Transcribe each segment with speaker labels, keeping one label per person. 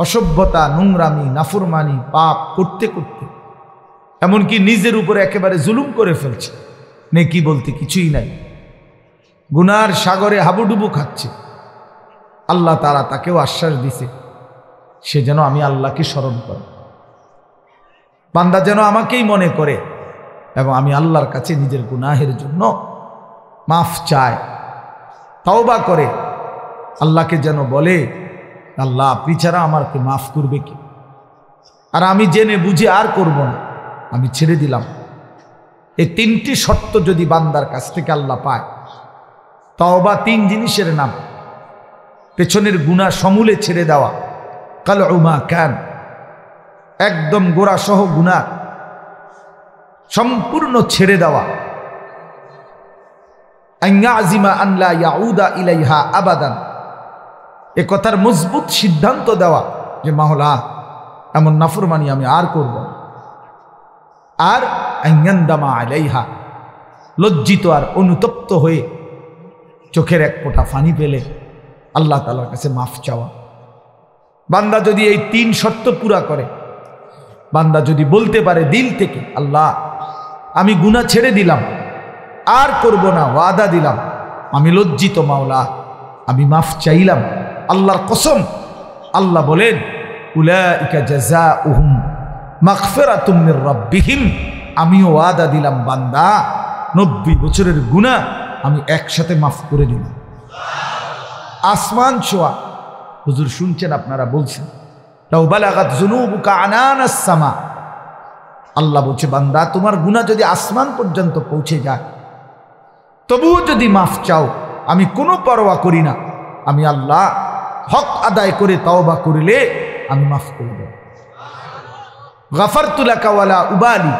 Speaker 1: অসভ্যতা, নোংরামি, নাফরমানি, পাপ করতে করতে এমনকি নিজের উপরে একেবারে জুলুম করে ফেলছে, নেকি বলতে কিছুই নাই, গুনার সাগরে হাবুডুবু খাচ্ছে। আল্লাহ তাআলা তাকেও আশ্বাস দিছে সে যেন আমি আল্লাহকে স্মরণ করে, বান্দা যেন আমাকেই মনে করে এবং আমি আল্লাহর কাছে নিজের গুনাহের জন্য মাফ চায়, তওবা করে আল্লাহকে যেন বলে আল্লাহ আপনি ছাড়া আমাকে মাফ করবে কি, আর আমি জেনে বুঝে আর করব না, আমি ছেড়ে দিলাম। এই তিনটি শর্ত যদি বান্দার কাছ থেকে আল্লাহ পায়, তওবা তিন জিনিসের নাম, পেছনের গুনাহ সমূলে ছেড়ে দেওয়া, কালউমা কান, একদম গোড়া সহ গুনাহ সম্পূর্ণ ছেড়ে দেওয়া, আইয়াজিমা আন লা ইয়াউদা ইলাইহা আবাদান, এ কথার মজবুত সিদ্ধান্ত দেওয়া যে মাওলা এমন নাফরমানি আমি আর করব না, আর আইয়ান্দামা আলাইহা, লজ্জিত আর অনুতপ্ত হয়ে চোখের এক ফোঁটা পানি পেলে আল্লাহ তাআলার কাছে মাফ চাওয়া। বান্দা যদি এই তিন শর্ত পুরা করে, বান্দা যদি বলতে পারে দিল থেকে আল্লাহ আমি গুনাহ ছেড়ে দিলাম, আর করব না, ওয়াদা দিলাম, আমি লজ্জিত মাওলা, আমি মাফ চাইলাম, আল্লাহর কসম, আল্লাহ বলেন উলাইকা জাযাউহুম মাগফিরাতুম মির রাব্বিহিম, আমিও ওয়াদা দিলাম বান্দা 90 বছরের গুনাহ আমি একসাথে মাফ করে দিলাম। আসমান ছোঁয়া, হুজুর শুনছেন আপনারা বলছেন লাউ বালাগাত যুনুবুকা আনানাস সামা, আল্লাহ বলছে বান্দা তোমার গুনাহ যদি আসমান পর্যন্ত পৌঁছে যায়, তবুও যদি মাফ চাও আমি কোনো পরোয়া করি না, আমি আল্লাহ হক আদায় করে তওবা করিলে আমি মাফ করে দেব। গাফারতু লাকা ওয়ালা উবালি,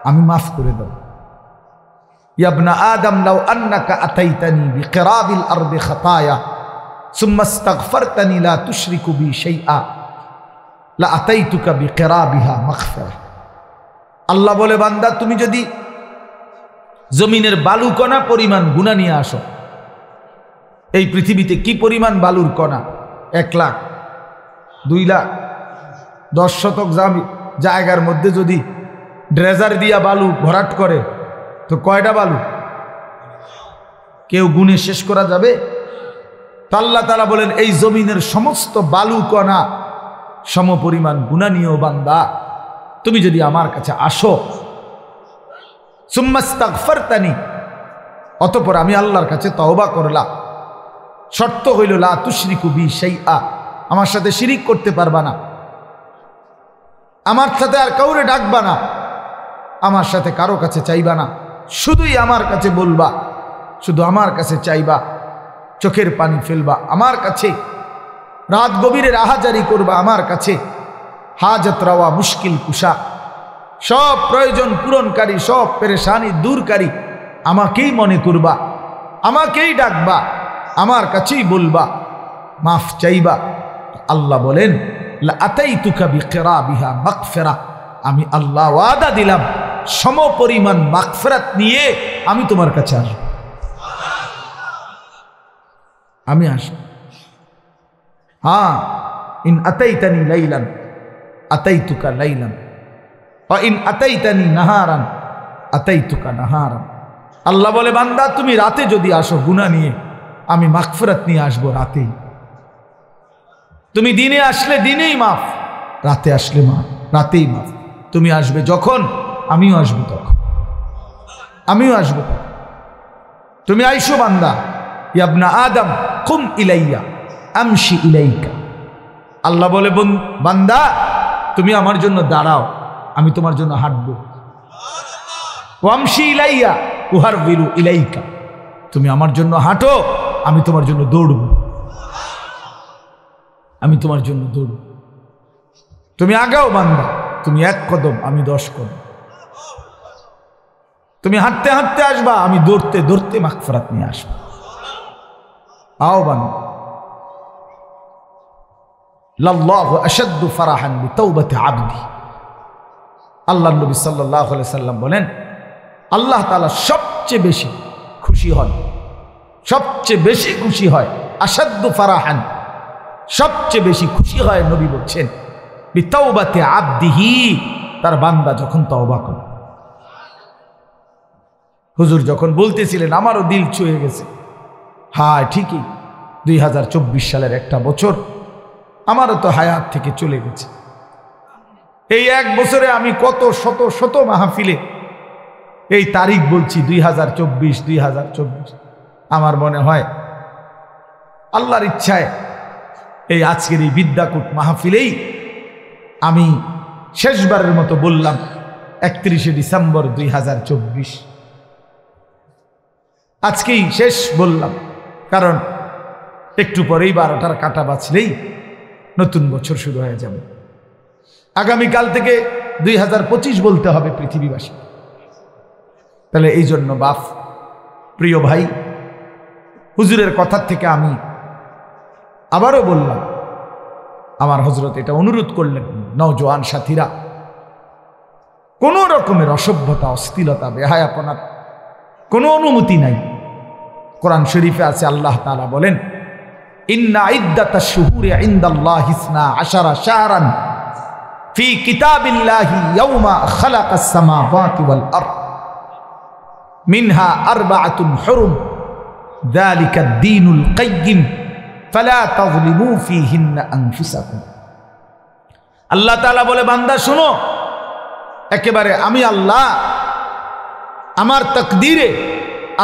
Speaker 1: আমি মাফ করে দেব। ইয়া ইবনা আদম লাউ আন্নাকা আতাইতানি বিকিরাবিল আরদি খাতায়া সুম্মা ইস্তাগফারতানি লা তুশরিকু বি শাইআ লা আতাইতুকা বিকিরাবিহা মাগফিরা। আল্লাহ বলে বান্দা তুমি যদি জমিনের বালুকণা পরিমাণ গুনাহ নিয়ে আসো, এই পৃথিবীতে কি পরিমাণ বালুর কণা, 1 লাখ, 2 লাখ, 10 শতক জায়গার মধ্যে যদি ড্রেজার দিয়া বালু ভরাট করে তো কয়টা বালু কেউ গুণে শেষ করা যাবে? তো আল্লাহ তাআলা বলেন এই জমিনের সমস্ত বালু কণা সমপরিমাণ গুনাহ নিয়েও বান্দা তুমি যদি আমার কাছে আসো, সুম্মা ইস্তাগফারতানি, অতঃপর আমি আল্লাহর কাছে তওবা করলাম, শর্ত হইল লা তুশরিকু বি শাইআ, আমার সাথে শিরিক করতে পারবা না, আমার সাথে আর কাউরে ডাকবা না, আমার সাথে কারো কাছে চাইবা না, শুধুই আমার কাছে বলবা, শুধু আমার কাছে চাইবা, চোখের পানি ফেলবা আমার কাছে, রাত গভীরে আহাজারি করবা আমার কাছে, হাজত রাওয়া মুশকিল কুশা, সব প্রয়োজন পূরণকারী, সব পেরেশানি দূরকারী আমাকেই মনে করবা, আমাকেই ডাকবা, আমার কাছেই বলবা, মাফ চাইবা। আল্লাহ বলেন লা আতাইতুকা বিকিরাবিহা মাগফিরা, আমি আল্লাহ ওয়াদা দিলাম সমপরিমাণ মাগফিরাত নিয়ে আমি তোমার কাছে আসব, আমি আসব। হ্যাঁ, ইন আতাইতানি লাইলান আতাইতুকা লাইলান ওয়া ইন আতাইতানি নাহারান আতাইতুকা নাহারান। আল্লাহ বলে বান্দা তুমি রাতে যদি আসো গুনাহ নিয়ে, আমি মাগফিরাত নিয়ে আসবো রাতেই। তুমি দিনে আসলে দিনেই মাফ, রাতে আসলে মাফ, রাতেই মাফ। তুমি আসবে যখন, আমিও আসবো তখন, আমিও আসবো তখন। তুমি আইসো বান্দা, ইয়া ইবনা আদম কুম ইলাইয়া আমশি ইলাইকা। আল্লাহ বলে বান্দা তুমি আমার জন্য দাঁড়াও, আমি তোমার জন্য হাঁটবো। ওয়ামশি ইলাইয়া উহারবিলু ইলাইকা, তুমি আমার জন্য হাঁটো, আমি তোমার জন্য দৌড়ব, আমি তোমার জন্য দৌড়ব। তুমি আগাও বান্দা, তুমি 1 কদম, আমি 10 কদম। তুমি হাঁটতে হাঁটতে আসবা, আমি দৌড়তে দৌড়তে মাগফিরাত নিয়ে আসবো। আও বান্দা, লাল্লাহু আশাদ্দু ফারাহান বিতাওবাতি আবদি। আল্লাহ নবী সাল্লাল্লাহু আলাইহি সাল্লাম বলেন আল্লাহ তাআলা সবচেয়ে বেশি খুশি হন, সবচেয়ে বেশি খুশি হয়, আশাদ্দু ফারাহান, সবচেয়ে বেশি খুশি হয় নবী বলছেন বিতাওবাতে আবদিহি, তার বান্দা যখন তওবা করে। হুজুর যখন বলতেছিলেন আমারও দিল ছুঁয়ে গেছে। হ্যাঁ ঠিকই, 2024 সালের একটা বছর আমারও তো হায়াত থেকে চলে গেছে। এই এক বছরে আমি কত শত শত মাহফিলে এই তারিখ বলছি 2024। আমার মনে হয় আল্লাহর ইচ্ছায় এই আজকের এই বিদ্যাকূট মাহফিলেই আমি শেষবারের মতো বললাম 31শে ডিসেম্বর 2024। আজকেই শেষ বললাম, কারণ একটু পরেই 12টার কাঁটা বাজলেই নতুন বছর শুরু হয়ে যাবে। আগামীকাল থেকে 2025 বলতে হবে পৃথিবীবাসী। তাহলে এই জন্য বাপ, প্রিয় ভাই, হুজুরের কথার থেকে আমি আবারও বললাম, আমার হজরত এটা অনুরোধ করলেন, নওজোয়ান সাথীরা, কোন রকমের অসভ্যতা, অশ্লীলতা, বেহায়াপনার কোনো অনুমতি নাই। কোরআন শরীফে আছে, আল্লাহ তাআলা বলেন ইন্না ইদ্দাতাশ শুহুরি ইনদাল্লাহি 12 শাহরান ফি কিতাবিল্লাহি ইয়াওমা খালাকাস সামাওয়াতি ওয়াল আরদ মিনহা আরবাআতুন হুরুম যালিকাদ দীনুল কাইয়্যিম ফালা তাযলিমু ফীহিন্না আনফুসাকুম। আল্লাহ তাআলা বলে, বান্দা শুনো, একেবারে আমি আল্লাহ আমার তাকদীরে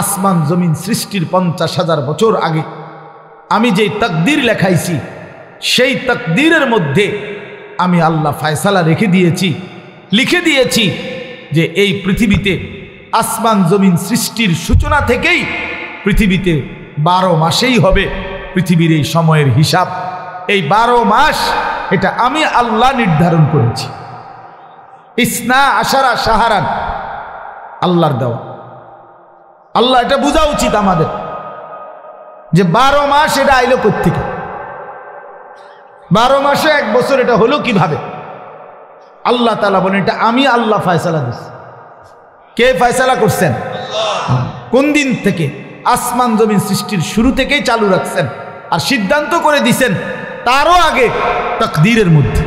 Speaker 1: আসমান জমিন সৃষ্টির 50,000 বছর আগে আমি যেই তাকদীর লেখাইছি, সেই তাকদীরের মধ্যে আমি আল্লাহ ফয়সালা লিখে দিয়েছি যে এই পৃথিবীতে আসমান জমিন সৃষ্টির সূচনা থেকেই পৃথিবীতে 12 মাসেই হবে পৃথিবীর এই সময়ের হিসাব। এই 12 মাস এটা আমি আল্লাহ নির্ধারণ করেছি। 12 শাহরান আল্লাহর দেওয়া। আল্লাহ এটা বোঝা উচিত আমাদের যে 12 মাস এটা আইলো কোত্থেকে, 12 মাসে 1 বছর এটা হলো কিভাবে? আল্লাহ তাআলা বলেন এটা আমি আল্লাহ ফয়সালা দিচ্ছি। কে ফয়সালা করছেন? কোন দিন থেকে? আসমান জমিন সৃষ্টির শুরু থেকেই চালু রাখছেন, আর সিদ্ধান্ত করে দিছেন তারও আগে তাকদীরের মধ্যে।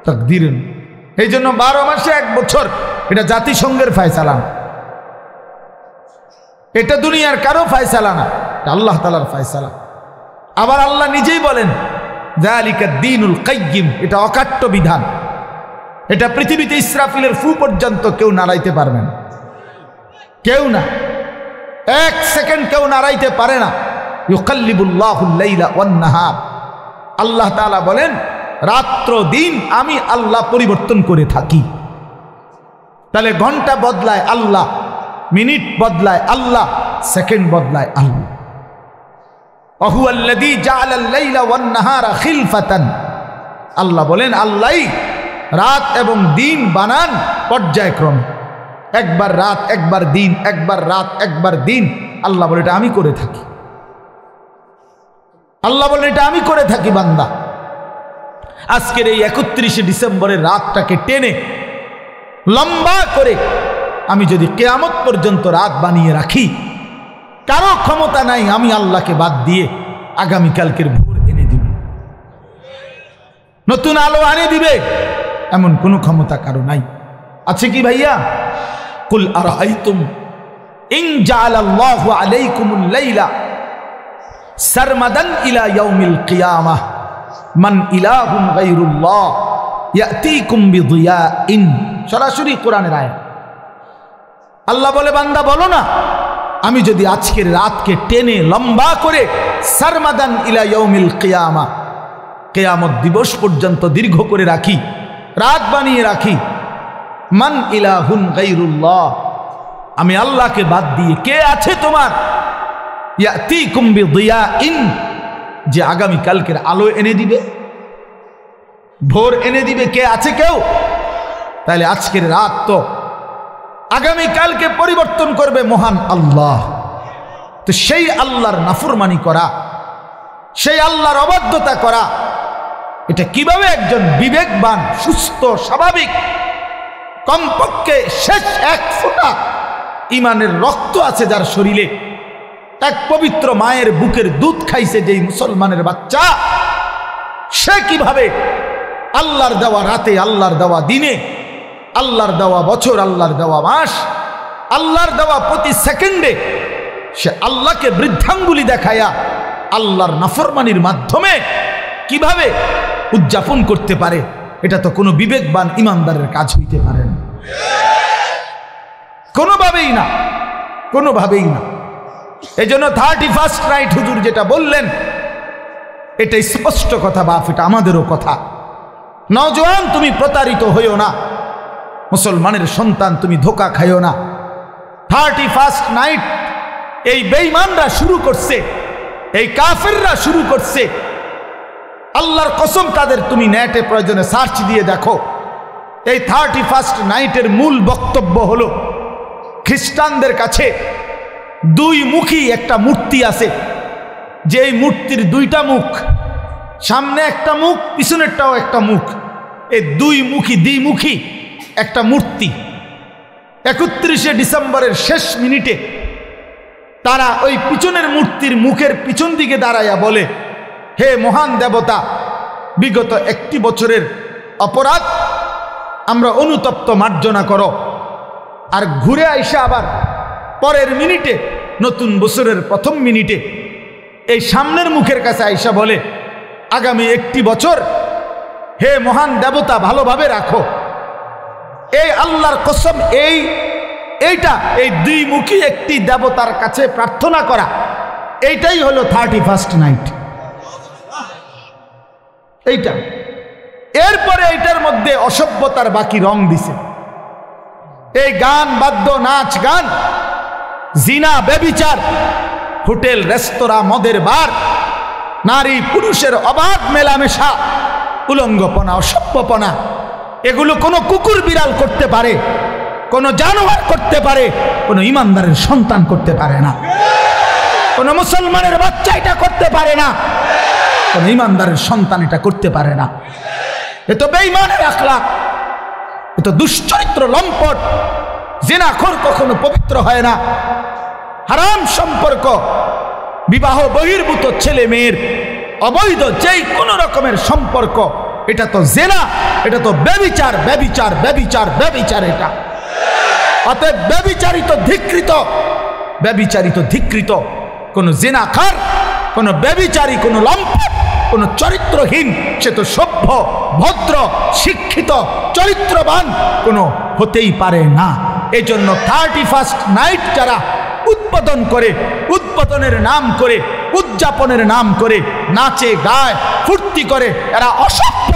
Speaker 1: তাকদীরের এই জন্য 12 মাসে 1 বছর এটা জাতিসংঘের ফয়সালা না, এটা দুনিয়ার কারো ফয়সালা না, এটা আল্লাহ তাআলার ফয়সালা। আবার আল্লাহ নিজেই বলেন যালিকা দ্বীনুল কাইয়্যিম, এটা অকাট্য বিধান। এটা পৃথিবীতে ইসরাফিলের ফু পর্যন্ত কেউ নাড়াইতে পারবে না, কেউ না, 1 সেকেন্ড কেউ নাড়াইতে পারে না। ইউকাল্লিবুল্লাহুল লাইলা ওয়ান নাহার, আল্লাহ তাআলা বলেন রাত্র দিন আমি আল্লাহ পরিবর্তন করে থাকি। তাহলে ঘন্টা বদলায় আল্লাহ, মিনিট বদলায় আল্লাহ, সেকেন্ড বদলায় আল্লাহ। ওয়াহুয়াল্লাযী জাআলাল লাইলা ওয়ান নাহারা খিলফাতান, আল্লাহ বলেন আল্লাহই রাত এবং দিন বানান পর্যায়ক্রমে, একবার রাত একবার দিন, একবার রাত একবার দিন। আল্লাহ বলে এটা আমি করে থাকি। আল্লাহ বলে এটা আমি করে থাকি বান্দা। আজকের এই 31শে ডিসেম্বরের রাতটাকে টেনে লম্বা করে আমি যদি কিয়ামত পর্যন্ত রাত বানিয়ে রাখি, কারো ক্ষমতা নাই আমি আল্লাহকে বাদ দিয়ে আগামীকালকের ভোর এনে দিবে, নতুন আলো আনে দিবে, এমন কোনো ক্ষমতা কারো নাই। আছে কি ভাইয়া? কুল আরাআইতুম ইন জাআলাল্লাহু আলাইকুমুল লাইলা সারমাদান ইলা ইয়াউমিল কিয়ামাহ মান ইলাহুন গায়রুল্লাহ ইয়াতিকুম বিদিয়াইন। সরাসরি কোরআনের আয়াত। আল্লাহ বলে বান্দা বলো না, আমি যদি আজকের রাতকে টেনে লম্বা করে সারমাদান ইলা ইয়াউমিল কিয়ামাহ, কিয়ামত দিবস পর্যন্ত দীর্ঘ করে রাখি, রাত বানিয়ে রাখি, মান ইলাহুন গায়রুল্লাহ, আমি আল্লাহকে বাদ দিয়ে কে আছে তোমার, ইয়াতিকুম বিদিয়াইন, যে আগামী কালকের আলো এনে দিবে, ভোর এনে দিবে, কে আছে কেউ? তাহলে আজকের রাত তো আগামী কালকে পরিবর্তন করবে মহান আল্লাহ। তো সেই আল্লাহর নাফরমানি করা, সেই আল্লাহর অবাধ্যতা করা, এটা কিভাবে একজন বিবেকবান, সুস্থ, স্বাভাবিক, কমপক্ষে শেষ 1 ফোঁটা ইমানের রক্ত আছে যার শরীরে, এক পবিত্র মায়ের বুকের দুধ খাইছে যেই মুসলমানের বাচ্চা, সে কিভাবে আল্লাহর দেওয়া রাতে, আল্লাহর দেওয়া দিনে, আল্লাহর দেওয়া বছর, আল্লাহর দেওয়া মাস, আল্লাহর দেওয়া প্রতি সেকেন্ডে সে আল্লাহকে বৃদ্ধাঙ্গুলি দেখায়া আল্লাহর নাফরমানির মাধ্যমে কিভাবে উদযাপন করতে পারে, এটা তো কোনো বিবেকবান ইমানদারের কাজ হইতে পারে না, কোনোভাবেই না, কোনোভাবেই না। এই জন্য 31st নাইট হুজুর যেটা বললেন এটা স্পষ্ট কথা, বাপ, এটা আমাদেরও কথা। নওজোয়ান, তুমি প্রতারিত হইও না, মুসলমানের সন্তান তুমি ধোকা খাইও না। 31st নাইট এই বেঈমানরা শুরু করছে, এই কাফেররা শুরু করছে। আল্লাহর কসম, তাদের তুমি নেটে প্রয়োজনে সার্চ দিয়ে দেখো। এই 31st নাইটের মূল বক্তব্য হলো খ্রিস্টানদের কাছে দুই মুখী একটা মূর্তি আছে, যে এই মূর্তির দুইটা মুখ, সামনে একটা মুখ, পিছনেরটাও একটা মুখ, এই দুই মুখী দ্বিমুখী একটা মূর্তি। 31শে ডিসেম্বরের শেষ মিনিটে তারা ওই পিছনের মূর্তির মুখের পিছন দিকে দাঁড়াইয়া বলে, হে মহান দেবতা, বিগত 1 বছরের অপরাধ আমরা অনুতপ্ত মার্জনা করো। আর ঘুরে আইসা আবার পরের মিনিটে, নতুন বছরের প্রথম মিনিটে এই সামনের মুখের কাছে আইসা বলে, আগামী 1 বছর হে মহান দেবতা ভালোভাবে রাখো। এই আল্লাহর কসম, এই দুইমুখী একটি দেবতার কাছে প্রার্থনা করা, এইটাই হলো 31st নাইট। এইটা, এরপরে এইটার মধ্যে অসভ্যতার বাকি রং দিছে। এই গান, বাদ্য, নাচ গান, জিনা, ব্যভিচার, হোটেল, রেস্তোরাঁ, মদের বার, নারী পুরুষের অবাধ মেলামেশা, উলঙ্গপনা, অসভ্যপনা, এগুলো কোনো কুকুর বিড়াল করতে পারে, কোনো জানোয়ার করতে পারে, কোনো ইমানদারের সন্তান করতে পারে না, কোনো মুসলমানের বাচ্চা এটা করতে পারে না, কোনো ইমানদারের সন্তান এটা করতে পারে না। এ তো বেঈমানের আখলাক, এ তো দুশ্চরিত্র, লম্পট। জিনাখোর কখনো পবিত্র হয় না। হারাম সম্পর্ক, বিবাহ বহির্ভূত ছেলে মেয়ের অবৈধ যেই কোনো রকমের সম্পর্ক, এটা তো জিনা, এটা তো ব্যভিচার, ব্যভিচার, ব্যভিচার, ব্যভিচার। এটা অতএব ব্যভিচারিত, ধিক্কৃত, ব্যভিচারিত, ধিক্কৃত কোন জিনাখার, কোন ব্যভিচারী, কোন লম্পট, কোন চরিত্রহীন, সে তো সভ্য, ভদ্র, শিক্ষিত, চরিত্রবান কোনো হতেই পারে না। এই জন্য 31st নাইট যারা উদ্বোধন করে, উদ্বোধনের নাম করে, উদযাপনের নাম করে নাচে, গায়, ফুর্তি করে, এরা অসভ্য,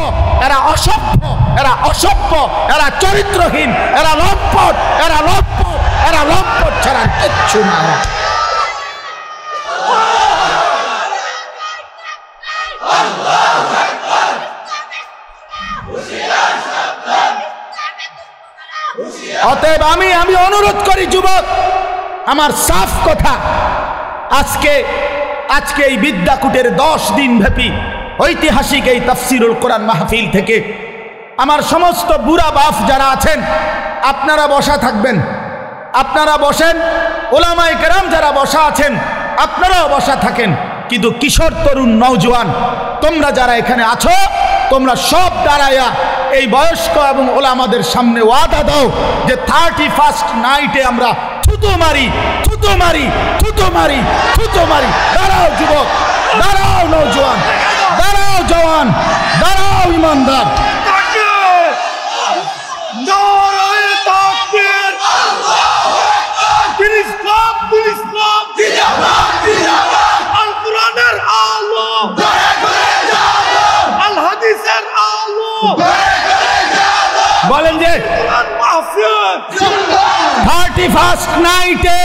Speaker 1: এরা অসভ্য, এরা অসভ্য, এরা চরিত্রহীন, এরা লম্পট, এরা লম্পট, এরা লম্পট ছাড়া কিচ্ছু না। অতএব আমি অনুরোধ করি যুবক, আমার সাফ কথা, আজকে এই বিদ্যাকূটের 10 দিন ব্যাপী ঐতিহাসিক এই তাফসিরুল কোরআন মাহফিল থেকে আমার সমস্ত বুড়া বাপ যারা আছেন, আপনারা বসা থাকবেন, আপনারা বসেন। ওলামায়ে কেরাম যারা বসা আছেন আপনারাও বসা থাকেন। কিন্তু কিশোর, তরুণ, নওজোয়ান, তোমরা যারা এখানে আছো, তোমরা সব দাঁড়ায়া এই বয়স্ক এবং ওলামাদের সামনে ওয়াদা দাও যে 31st নাইটে আমরা থুতু মারি, থুতু মারি, থুতু মারি, থুতু মারি। দাঁড়াও যুবক, দাঁড়াও নওজোয়ান, দাঁড়াও জওয়ান, দাঁড়াও ইমানদার। বলেন যে 31st নাইটে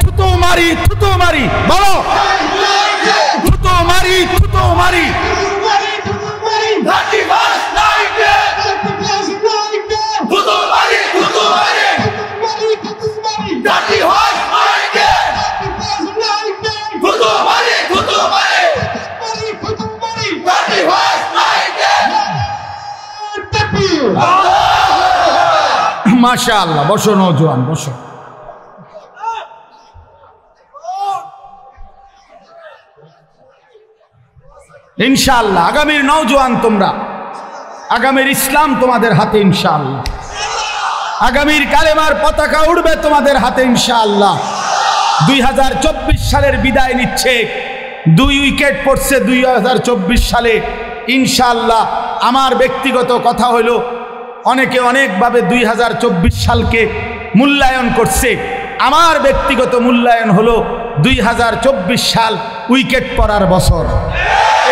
Speaker 1: থুতু মারি, থুতু মারি, বলো থুতু মারি, থুতু মারি। 31st নাইটে থুতু মারি, থুতু মারি, 31st নাইটে থুতু মারি, থুতু মারি, 31st নাইটে। মাশাআল্লাহ, বসো নওজোয়ান, বসো। ইনশাআল্লাহ আগামীর নওজোয়ান তোমরা, আগামীর ইসলাম তোমাদের হাতে ইনশাআল্লাহ, আগামীর কালেমার পতাকা উড়বে তোমাদের হাতে ইনশাআল্লাহ। 2024 সালের বিদায় নিচ্ছে, 2 উইকেট পড়ছে 2024 সালে ইনশাআল্লাহ। আমার ব্যক্তিগত কথা হলো, অনেকে অনেকভাবে 2024 সালকে মূল্যায়ন করছে। আমার ব্যক্তিগত মূল্যায়ন হলো 2024 সাল উইকেট পড়ার বছর।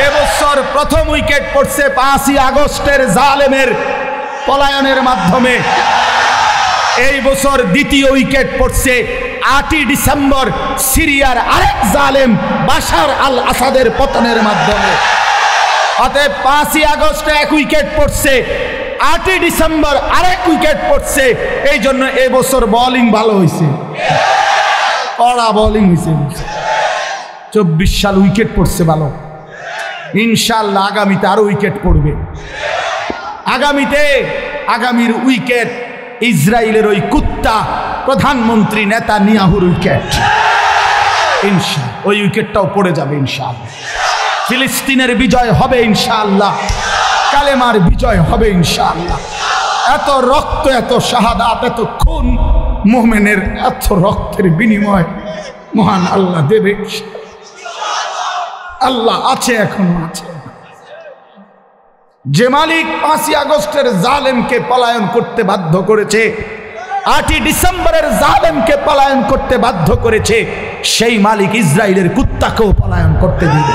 Speaker 1: এবছর প্রথম উইকেট পড়ছে 5ই আগস্টের জালেমের পলায়নের মাধ্যমে। এই বছর দ্বিতীয় উইকেট পড়ছে 8ই ডিসেম্বর সিরিয়ার আরেক জালেম বাশার আল আসাদের পতনের মাধ্যমে। অতএব 5ই আগস্টে 1 উইকেট পড়ছে, 8ই ডিসেম্বর আরেক উইকেট পড়ছে। এই জন্য এই বছর বোলিং ভালো হয়েছে, কড়া বোলিং হয়েছে। 24 সাল উইকেট পড়ছে ভালো, ইনশাআল্লাহ আগামীতে আরো উইকেট পড়বে। আগামীর উইকেট ইসরায়েলের ওই কুত্তা প্রধানমন্ত্রী নেতানিয়াহুর উইকেট, ইনশাআল্লাহ ওই উইকেটটাও পড়ে যাবে ইনশাআল্লাহ। ফিলিস্তিনের বিজয় হবে ইনশাআল্লাহ, কালেমার বিজয় হবে ইনশাআল্লাহ। এত রক্ত, এত শাহাদাত, এত খুন, মুমিনের এত রক্তের বিনিময় মহান আল্লাহ দেবে। আল্লাহ আছে, এখনো আছে। যে মালিক 5ই আগস্টের জালেমকে পলায়ন করতে বাধ্য করেছে, 8ই ডিসেম্বরের জালেমকে পলায়ন করতে বাধ্য করেছে, সেই মালিক ইসরায়েলের কুত্তাকেও পলায়ন করতে দিবে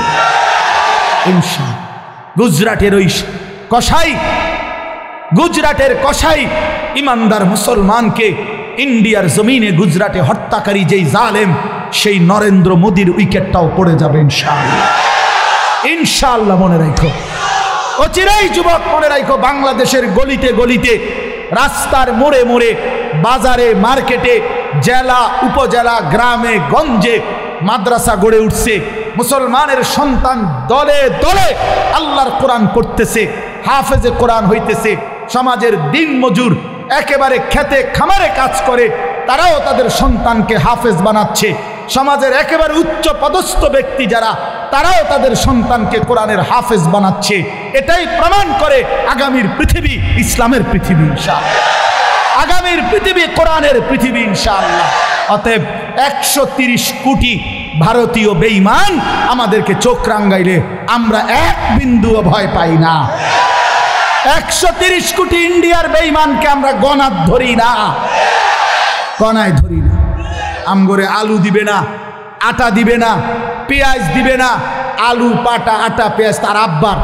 Speaker 1: ইনশাআল্লাহ। গুজরাটের কসাই ইমানদার মুসলমানকে ইন্ডিয়ার জমিনে গুজরাটে হত্যাকারী যেই জালেম, সেই নরেন্দ্র মোদীর উইকেটটাও পড়ে যাবে ইনশাআল্লাহ। ইনশাআল্লাহ মনে রাখো, অচিরেই যুবক মনে রাখো, বাংলাদেশের গলিতে গলিতে, রাস্তার মোড়ে মোড়ে, বাজারে, মার্কেটে, জেলা, উপজেলা, গ্রামে গঞ্জে মাদ্রাসা গড়ে উঠছে। মুসলমানের সন্তান দলে দলে আল্লাহর কোরআন পড়তেছে, হাফেজে কোরআন হইতেছে। সমাজের দিন মজুর একেবারে খেতে খামারে কাজ করে, তারাও তাদের সন্তানকে হাফেজ বানাচ্ছে। সমাজের একেবারে উচ্চ পদস্থ ব্যক্তি যারা, তারাও তাদের সন্তানকে কোরআনের হাফেজ বানাচ্ছে। এটাই প্রমাণ করে আগামীর পৃথিবী ইসলামের পৃথিবী ইনশাআল্লাহ, আগামীর পৃথিবী কোরআনের পৃথিবী ইনশাআল্লাহ। অতএব 130 কোটি ভারতীয় বেঈমান আমাদেরকে চোখ রাঙ্গাইলে আমরা এক বিন্দুও ভয় পাই না। 130 কোটি ইন্ডিয়ার বেঈমানকে আমরা গণাত ধরি না, গণায় ধরি না। আমগরে আলু দিবে না, আটা দিবে না, পেঁয়াজ দিবে না। আলু, পাটা, আটা, পেঁয়াজ তার আব্বার।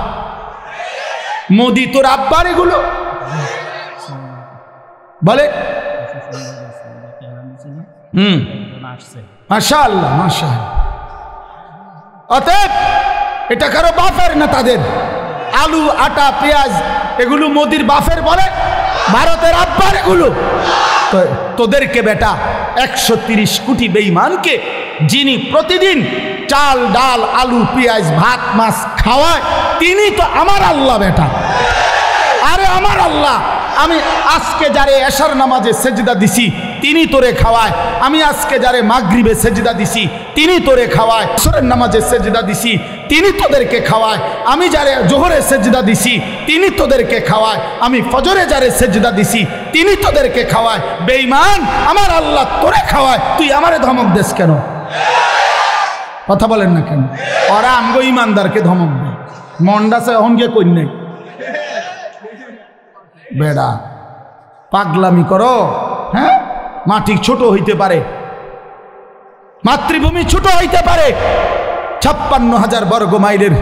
Speaker 1: মোদি তোর আব্বার এগুলো বলে। মাশাআল্লাহ, মাশাআল্লাহ। অতএব এটা কারো বাপের না, তাদের আলু, আটা, পেঁয়াজ এগুলো মোদির বাপের বলে, ভারতের আব্বার এগুলো। তোদেরকে বেটা 130 কোটি বেঈমানকে যিনি প্রতিদিন চাল, ডাল, আলু, পেঁয়াজ, ভাত, মাছ খাওয়ায়, তিনি তো আমার আল্লাহ বেটা। আরে আমার আল্লাহ, আমি আজকে যারে এশার নামাজে সেজদা দিছি তিনি তোরে খাওয়ায়। আমি আজকে যারে মাগরিবে সেজদা দিছি তিনি তোরে খাওয়ায়। আসরের নামাজে সেজদা দিছি তিনি তোদেরকে খাওয়ায়। আমি যারে জোহরে সেজদা দিছি তিনি তোদেরকে খাওয়ায়। আমি ফজরে যারে সেজদা দিছি তিনি তোদেরকে খাওয়ায়। বেঈমান, আমার আল্লাহ তোরে খাওয়ায়, তুই আমারে ধমক দেস কেন? কথা বলেন না কেন? ওরা আমগো ইমানদারকে ধমক দেয়। মন্ডাসে অহনকে কই নাই বেড়া, পাগলামি করো। হ্যাঁ, মাটি ছোট হইতে পারে, মাতৃভূমি ছোট হইতে পারে। 56,000 বর্গ মাইলের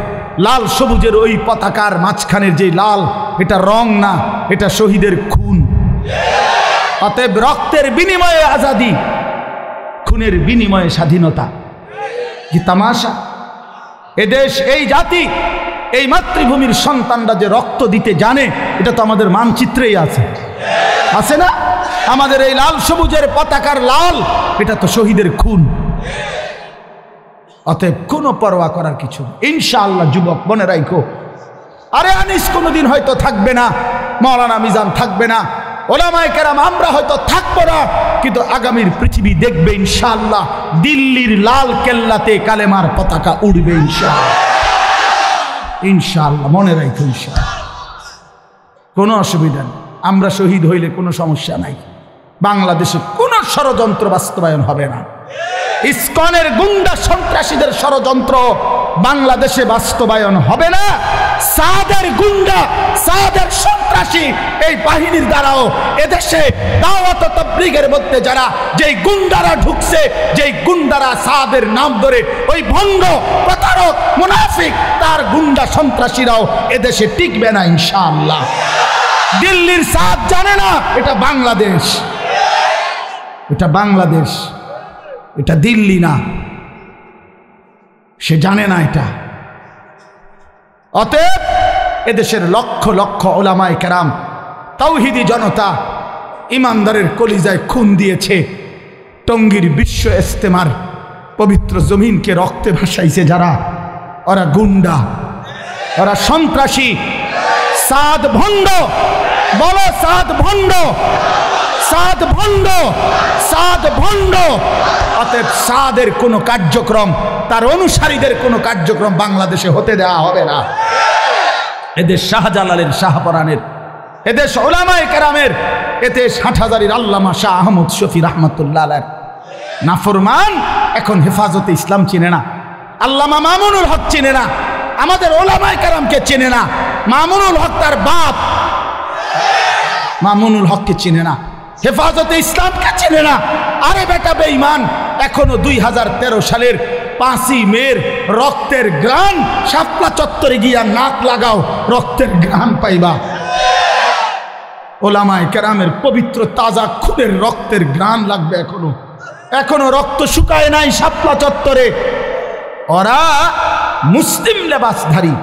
Speaker 1: লাল সবুজের ওই পতাকার মাঝখানের যে লাল, এটা রং না, এটা শহীদের খুন। অতএব রক্তের বিনিময়ে আজাদি, খুনের বিনিময়ে স্বাধীনতা। কি তামাশা! এদেশ, এই জাতি, এই মাতৃভূমির সন্তানরা যে রক্ত দিতে জানে, এটা তো আমাদের মানচিত্রেই আছে, আছে না? আমাদের এই লাল সবুজের পতাকার লাল, এটা তো শহীদের খুন। অতএব কোনো পরোয়া করার কিছু ইনশাআল্লাহ। যুবক মনে রাখো, আরে আনিস কোনোদিন হয়তো থাকবে না, মাওলানা মিজান থাকবে না, ওলামায়ে কেরাম আমরা হয়তো থাকবো না, কিন্তু আগামীর পৃথিবী দেখবে ইনশাআল্লাহ দিল্লির লাল কেল্লাতে কালেমার পতাকা উড়বে ইনশাআল্লাহ। ইনশাআল্লাহ, মনে রাখো ইনশাআল্লাহ, কোনো অসুবিধা নেই। আমরা শহীদ হইলে কোনো সমস্যা নাই। বাংলাদেশে কোনো ষড়যন্ত্র বাস্তবায়ন হবে না। ইসকনের গুন্ডা সন্ত্রাসীদের ষড়যন্ত্র বাংলাদেশে বাস্তবায়ন হবে না। সাদের গুন্ডা, সাদের সন্ত্রাসী এই বাহিনীর দ্বারাও এদেশে দাওয়াত ও তাবলীগের মধ্যে যারা যেই গুন্ডারা ঢুকছে, যেই গুন্ডারা সাদের নাম ধরে ওই ভণ্ড প্রতারক মুনাফিক তার গুন্ডা সন্ত্রাসীরাও এদেশে টিকবে না ইনশাআল্লাহ। দিল্লির সাদ জানে না এটা বাংলাদেশ, এটা বাংলাদেশ, এটা দিল্লি না, সে জানে না এটা। অতএব এদেশের লক্ষ লক্ষ ওলামায়ে কেরাম, তাওহীদি জনতা, ইমানদারের কলিজায় খুন দিয়েছে। টঙ্গীর বিশ্ব ইজতেমার পবিত্র জমিনকে রক্তে ভাসাইছে যারা, ওরা গুন্ডা, ওরা সন্ত্রাসী, সাদ ভণ্ড। বলো সাদ ভণ্ড, সাদ ভণ্ড, সাদ ভণ্ড। অতএব সাদের কোনো কার্যক্রম, তার অনুসারীদের কোনো কার্যক্রম বাংলাদেশে হতে দেওয়া হবে না। এদেশ শাহজালালের, শাহপরানের, এদেশ উলামায়ে কেরামের, এদেশ হাটহাজারীর আল্লামা শাহ আহমদ শফি রহমতুল্লাহ আলাইহির নাফরমান এখন হেফাজতে ইসলাম চিনে না, আল্লামা মামুনুল হক চিনে না, আমাদের উলামায়ে কেরামকে চিনে না, মামুনুল হক তার বাপ মামুনুল হককে চিনে না, হেফাজতে ইসলামকে চিনে না। আরে বেটা বেঈমান, এখনো 2013 সালের 5ই মের রক্তের গ্রান শাপলা চত্বরে গিয়া নাক লাগাও, রক্তের গ্রান পাইবা। ওলামায়ে কেরামের পবিত্র তাজা খুনের রক্তের গ্রান লাগবে। এখনো রক্ত শুকায় নাই শাপলা চত্বরে। ওরা মুসলিম লেবাসধারী।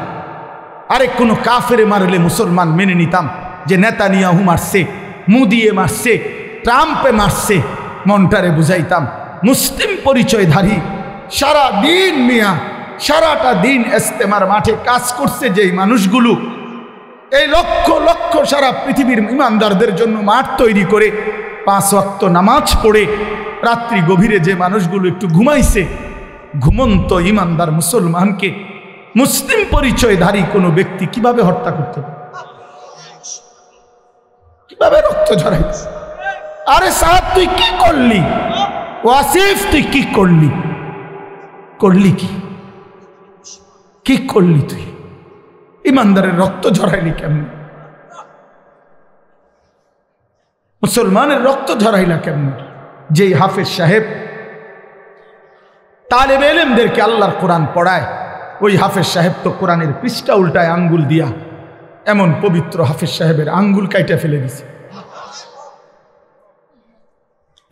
Speaker 1: আরে কোনো কাফেরে মারলে মুসলমান মেনে নিতাম যে নেতানিয়াহু মারছে, মুদিয়ে মারছে, ট্রাম্পে মারছে, মনটারে বুঝাইতাম। মুসলিম পরিচয়ধারী সারা দিন মিয়া, সারাটা দিন ইজতেমার মাঠে কাজ করছে যেই মানুষগুলো, এই লক্ষ লক্ষ সারা পৃথিবীর ইমানদারদের জন্য মাঠ তৈরি করে 5 ওয়াক্ত নামাজ পড়ে রাত্রি গভীরে যে মানুষগুলো একটু ঘুমাইছে, ঘুমন্ত ইমানদার মুসলমানকে মুসলিম পরিচয়ধারী কোনো ব্যক্তি কিভাবে হত্যা করতে পারে, কিভাবে রক্ত ঝরাইছে? আরে সাহেব তুই কি করলি? ওয়াসিফ তুই কি করলি? করলি কি করলি? তুই ইমানদারের রক্ত ঝরাইলি কেমন? মুসলমানের রক্ত ঝরাইলা কেমন? যেই হাফেজ সাহেব তালেবে ইলমদেরকে আল্লাহর কোরআন পড়ায়, ওই হাফেজ সাহেব তো কোরআনের পৃষ্ঠা উল্টায় আঙ্গুল দিয়া, এমন পবিত্র হাফেজ সাহেবের আঙ্গুল কাইটা ফেলে দিছে।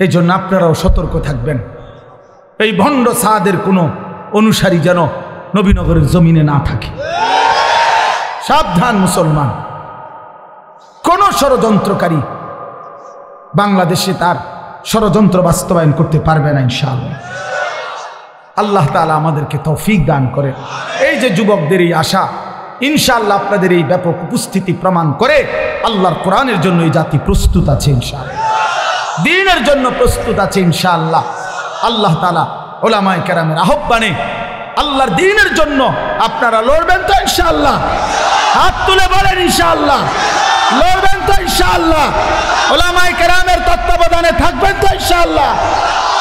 Speaker 1: এই জন্য আপনারাও সতর্ক থাকবেন, এই ভণ্ড সাদের কোনো অনুসারী যেন নবীনগরের জমিনে না থাকে। সাবধান মুসলমান, কোন ষড়যন্ত্রকারী বাংলাদেশে তার ষড়যন্ত্র বাস্তবায়ন করতে পারবে না ইনশাআল্লাহ। আল্লাহ তাআলা আমাদেরকে তৌফিক দান করে। এই যে যুবকদের এই আশা, ইনশাআল্লাহ আপনাদের এই ব্যাপক উপস্থিতি প্রমাণ করে আল্লাহর কোরআনের জন্য এই জাতি প্রস্তুত আছে ইনশাআল্লাহ, দ্বীনের জন্য প্রস্তুত আছে ইনশাআল্লাহ। আল্লাহ তাআলা উলামায়ে কেরামের আহ্বানে আল্লাহর দ্বীনের জন্য আপনারা লড়বেন তো ইনশাআল্লাহ? হাত তুলে বলেন ইনশাআল্লাহ। লড়বেন তো ইনশাআল্লাহ? উলামায়ে কেরামের তত্ত্বাবধানে থাকবেন তো ইনশাআল্লাহ?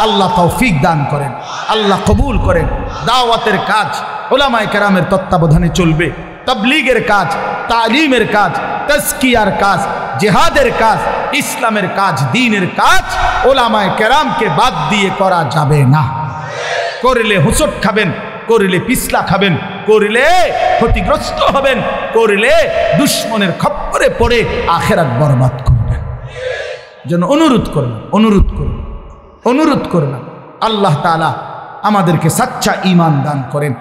Speaker 1: আল্লাহ তৌফিক দান করেন, আল্লাহ কবুল করেন। দাওয়াতের কাজ উলামায়ে কেরামের তত্ত্বাবধানে চলবে, তাবলীগের কাজ, তালিমের কাজ, তাজকিয়ার কাজ, জিহাদের কাজ, ইসলামের কাজ, দ্বীনের কাজ উলামায়ে কেরামকে বাদ দিয়ে করা যাবে না। করলে হুঁচট খাবেন, করলে পিছলা খাবেন, করলে ক্ষতিগ্রস্ত হবেন, করলে দুশ্মনের খপ্পরে পড়ে আখিরাত বরবাদ করবেন। যেন অনুরোধ করবেন আল্লাহ তাআলা আমাদেরকে সাচ্চা ঈমান দান করেন,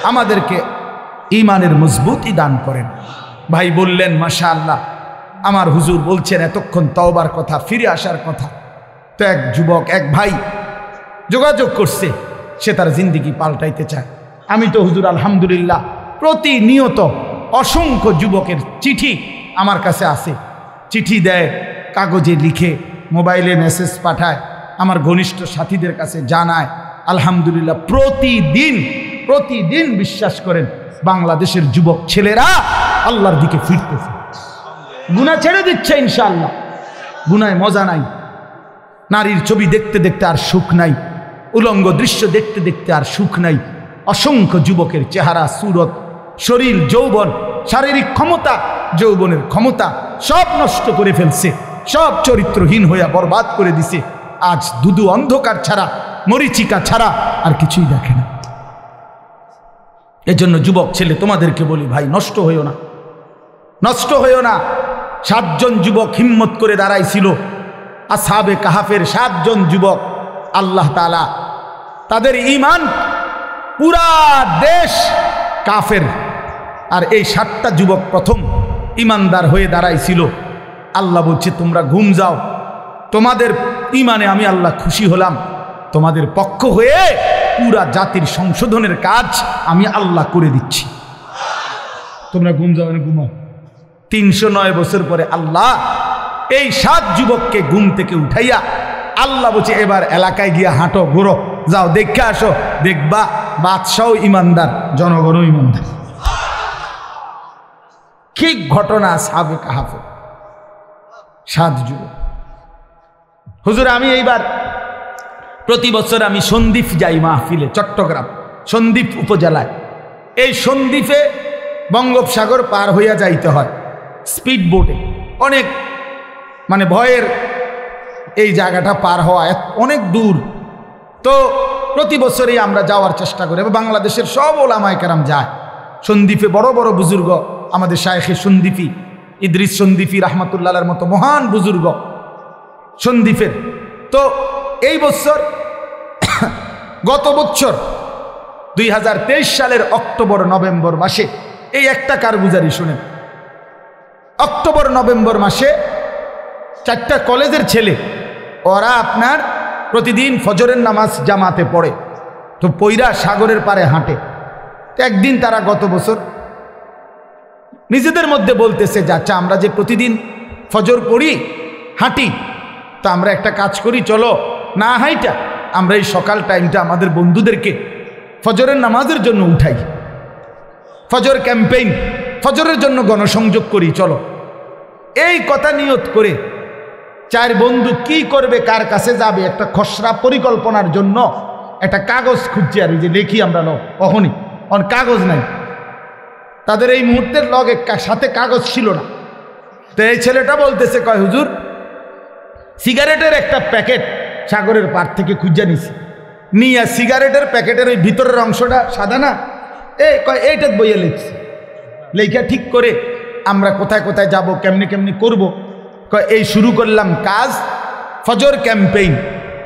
Speaker 1: আমাদেরকে ঈমানের মজবুতি দান করেন। ভাই বললেন মাশাআল্লাহ, আমার হুজুর বলছেন এতক্ষণ তওবার কথা, ফিরে আসার কথা। তো এক যুবক, এক ভাই যোগাযোগ করছে, সে তার জিন্দেগি পাল্টাইতে চায়। আমি তো হুজুর আলহামদুলিল্লাহ প্রতিনিয়ত অসংখ্য যুবকের চিঠি আমার কাছে আসে, চিঠি দেয়, কাগজে লিখে, মোবাইলে মেসেজ পাঠায়, আমার ঘনিষ্ঠ সাথীদের কাছে জানায়। আলহামদুলিল্লাহ প্রতিদিন বিশ্বাস করেন বাংলাদেশের যুবক ছেলেরা আল্লাহর দিকে ফিরতেছে, গুনাহ ছেড়ে দিচ্ছে ইনশাআল্লাহ। গুনায় মজা নাই, নারীর ছবি দেখতে দেখতে আর সুখ নাই, উলঙ্গ দৃশ্য দেখতে দেখতে আর সুখ নাই। অসংখ্য যুবকের চেহারা, সুরত, শরীর, যৌবন, শারীরিক ক্ষমতা, যৌবনের ক্ষমতা সব নষ্ট করে ফেলছে, সব চরিত্রহীন হইয়া বরবাদ করে দিছে। আজ দুদু অন্ধকার ছাড়া, মরিচিকা ছাড়া আর কিছুই দেখে না। এজন্য যুবক ছেলে তোমাদেরকে বলি, ভাই নষ্ট হইও না, নষ্ট হইও না। 7 জন যুবক হিম্মত করে দাঁড়াইছিল, আসহাবে কাহাফের 7 জন যুবক। আল্লাহ তাআলা তাদের ঈমান, পুরা দেশ কাফের, আর এই 7টা যুবক প্রথম ঈমানদার হয়ে দাঁড়াইছিল। আল্লাহ বলছে তোমরা ঘুম যাও, তোমাদের ঈমানে আমি আল্লাহ খুশি হলাম, তোমাদের পক্ষ হয়ে পুরা জাতির সংশোধনের কাজ আমি আল্লাহ করে দিচ্ছি, তোমরা ঘুম যাও। ঘুমাও। 309 বছর পরে আল্লাহ এই 7 যুবককে ঘুম থেকে উঠাইয়া আল্লাহ বলছে এবার এলাকায় গিয়া হাঁটো, ঘুরো, যাও, দেখে আসো, দেখবা বাদশাও ইমানদার, জনগণও ইমানদার। কি ঘটনা আসহাবে কাহাফে 7 যুবক। হুজুর আমি এইবার প্রতি বছর আমি সন্দ্বীপ যাই মাহফিলে, চট্টগ্রাম সন্দ্বীপ উপজেলায়। এই সন্দ্বীপে বঙ্গোপসাগর পার হইয়া যাইতে হয় স্পিড বোটে, অনেক মানে ভয়ের এই জায়গাটা পার হওয়া অনেক দূর। তো প্রতি বছরই আমরা যাওয়ার চেষ্টা করি, বাংলাদেশের সব ওলামায়ে কেরাম যায় সন্দ্বীপে। বড় বড় বুজুর্গ, আমাদের শায়েখে সন্দ্বীপী ইদ্রিস সন্দ্বীপী রাহমাতুল্লাহর মতো মহান বুজুর্গ সন্দ্বীপের। তো এই বছর, গত বছর 2023 সালের অক্টোবর নভেম্বর মাসে, এই একটা কারগুজারি শুনেন, অক্টোবর নভেম্বর মাসে 4টা কলেজের ছেলে, ওরা আপনার প্রতিদিন ফজরের নামাজ জামাতে পড়ে, তো পইরা সাগরের পারে হাঁটে। তো একদিন তারা গত বছর নিজেদের মধ্যে বলতেছে, যাচ্ছা আমরা যে প্রতিদিন ফজর পড়ি, হাঁটি, তো আমরা একটা কাজ করি, চলো না হাইটা আমরা এই সকাল টাইমটা আমাদের বন্ধুদেরকে ফজরের নামাজের জন্য উঠাই, ফজর ক্যাম্পেইন, ফজরের জন্য গণসংযোগ করি, চলো। এই কথা নিয়ত করে 4 বন্ধু কি করবে, কার কাছে যাবে, একটা খসড়া পরিকল্পনার জন্য একটা কাগজ খুঁজছে, আর যে লিখি আমরা অহনি কাগজ নাই তাদের, এই মুহূর্তের লগে সাথে কাগজ ছিল না। তো এই ছেলেটা বলতেছে, কয় হুজুর সিগারেটের একটা প্যাকেট সাগরের পার থেকে খুঁজে নিছি, নিয়ে সিগারেটের প্যাকেটের ওই ভিতরের অংশটা সাদা না, কয় এইটা বইয়ে লিখছি, লেখা ঠিক করে আমরা কোথায় কোথায় যাব, কেমনি কেমনি করব। কয় এই শুরু করলাম কাজ, ফজর ক্যাম্পেইন,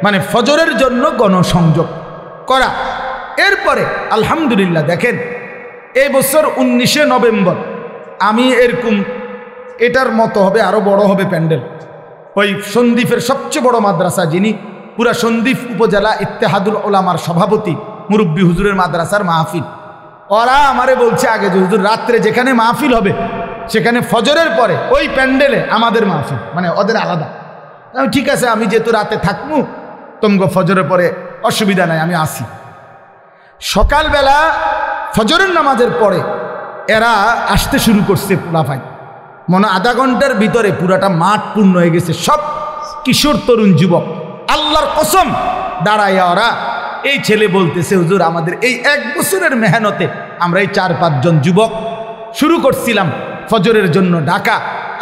Speaker 1: মানে ফজরের জন্য গণসংযোগ করা। এরপরে আলহামদুলিল্লাহ দেখেন, এই বছর 19শে নভেম্বর আমি এরকম এটার মতো হবে, আরো বড় হবে প্যান্ডেল, ওই সন্দ্বীপের সবচেয়ে বড় মাদ্রাসা, যিনি পুরা সন্দ্বীপ উপজেলা ইত্তেহাদুল ওলামার সভাপতি, মুরব্বী হুজুরের মাদ্রাসার মাহফিল। ওরা আমারে বলছে আগে যে হুজুর রাত্রে যেখানে মাহফিল হবে সেখানে ফজরের পরে ওই প্যান্ডেলে আমাদের মাহফিল, মানে ওদের আলাদা। আমি ঠিক আছে, আমি যেহেতু রাতে থাকবো, তোমগো ফজরের পরে অসুবিধা নাই, আমি আসি। সকালবেলা ফজরের নামাজের পরে এরা আসতে শুরু করছে, পোলাপাই মনে আধা ঘন্টার ভিতরে পুরাটা মাঠ পূর্ণ হয়ে গেছে, সব কিশোর তরুণ যুবক। আল্লাহর কসম দাঁড়াইয়া ওরা, এই ছেলে বলতেছে হুজুর আমাদের এই 1 বছরের মেহনতে আমরা এই 4-5 জন যুবক শুরু করছিলাম ফজরের জন্য ঢাকা।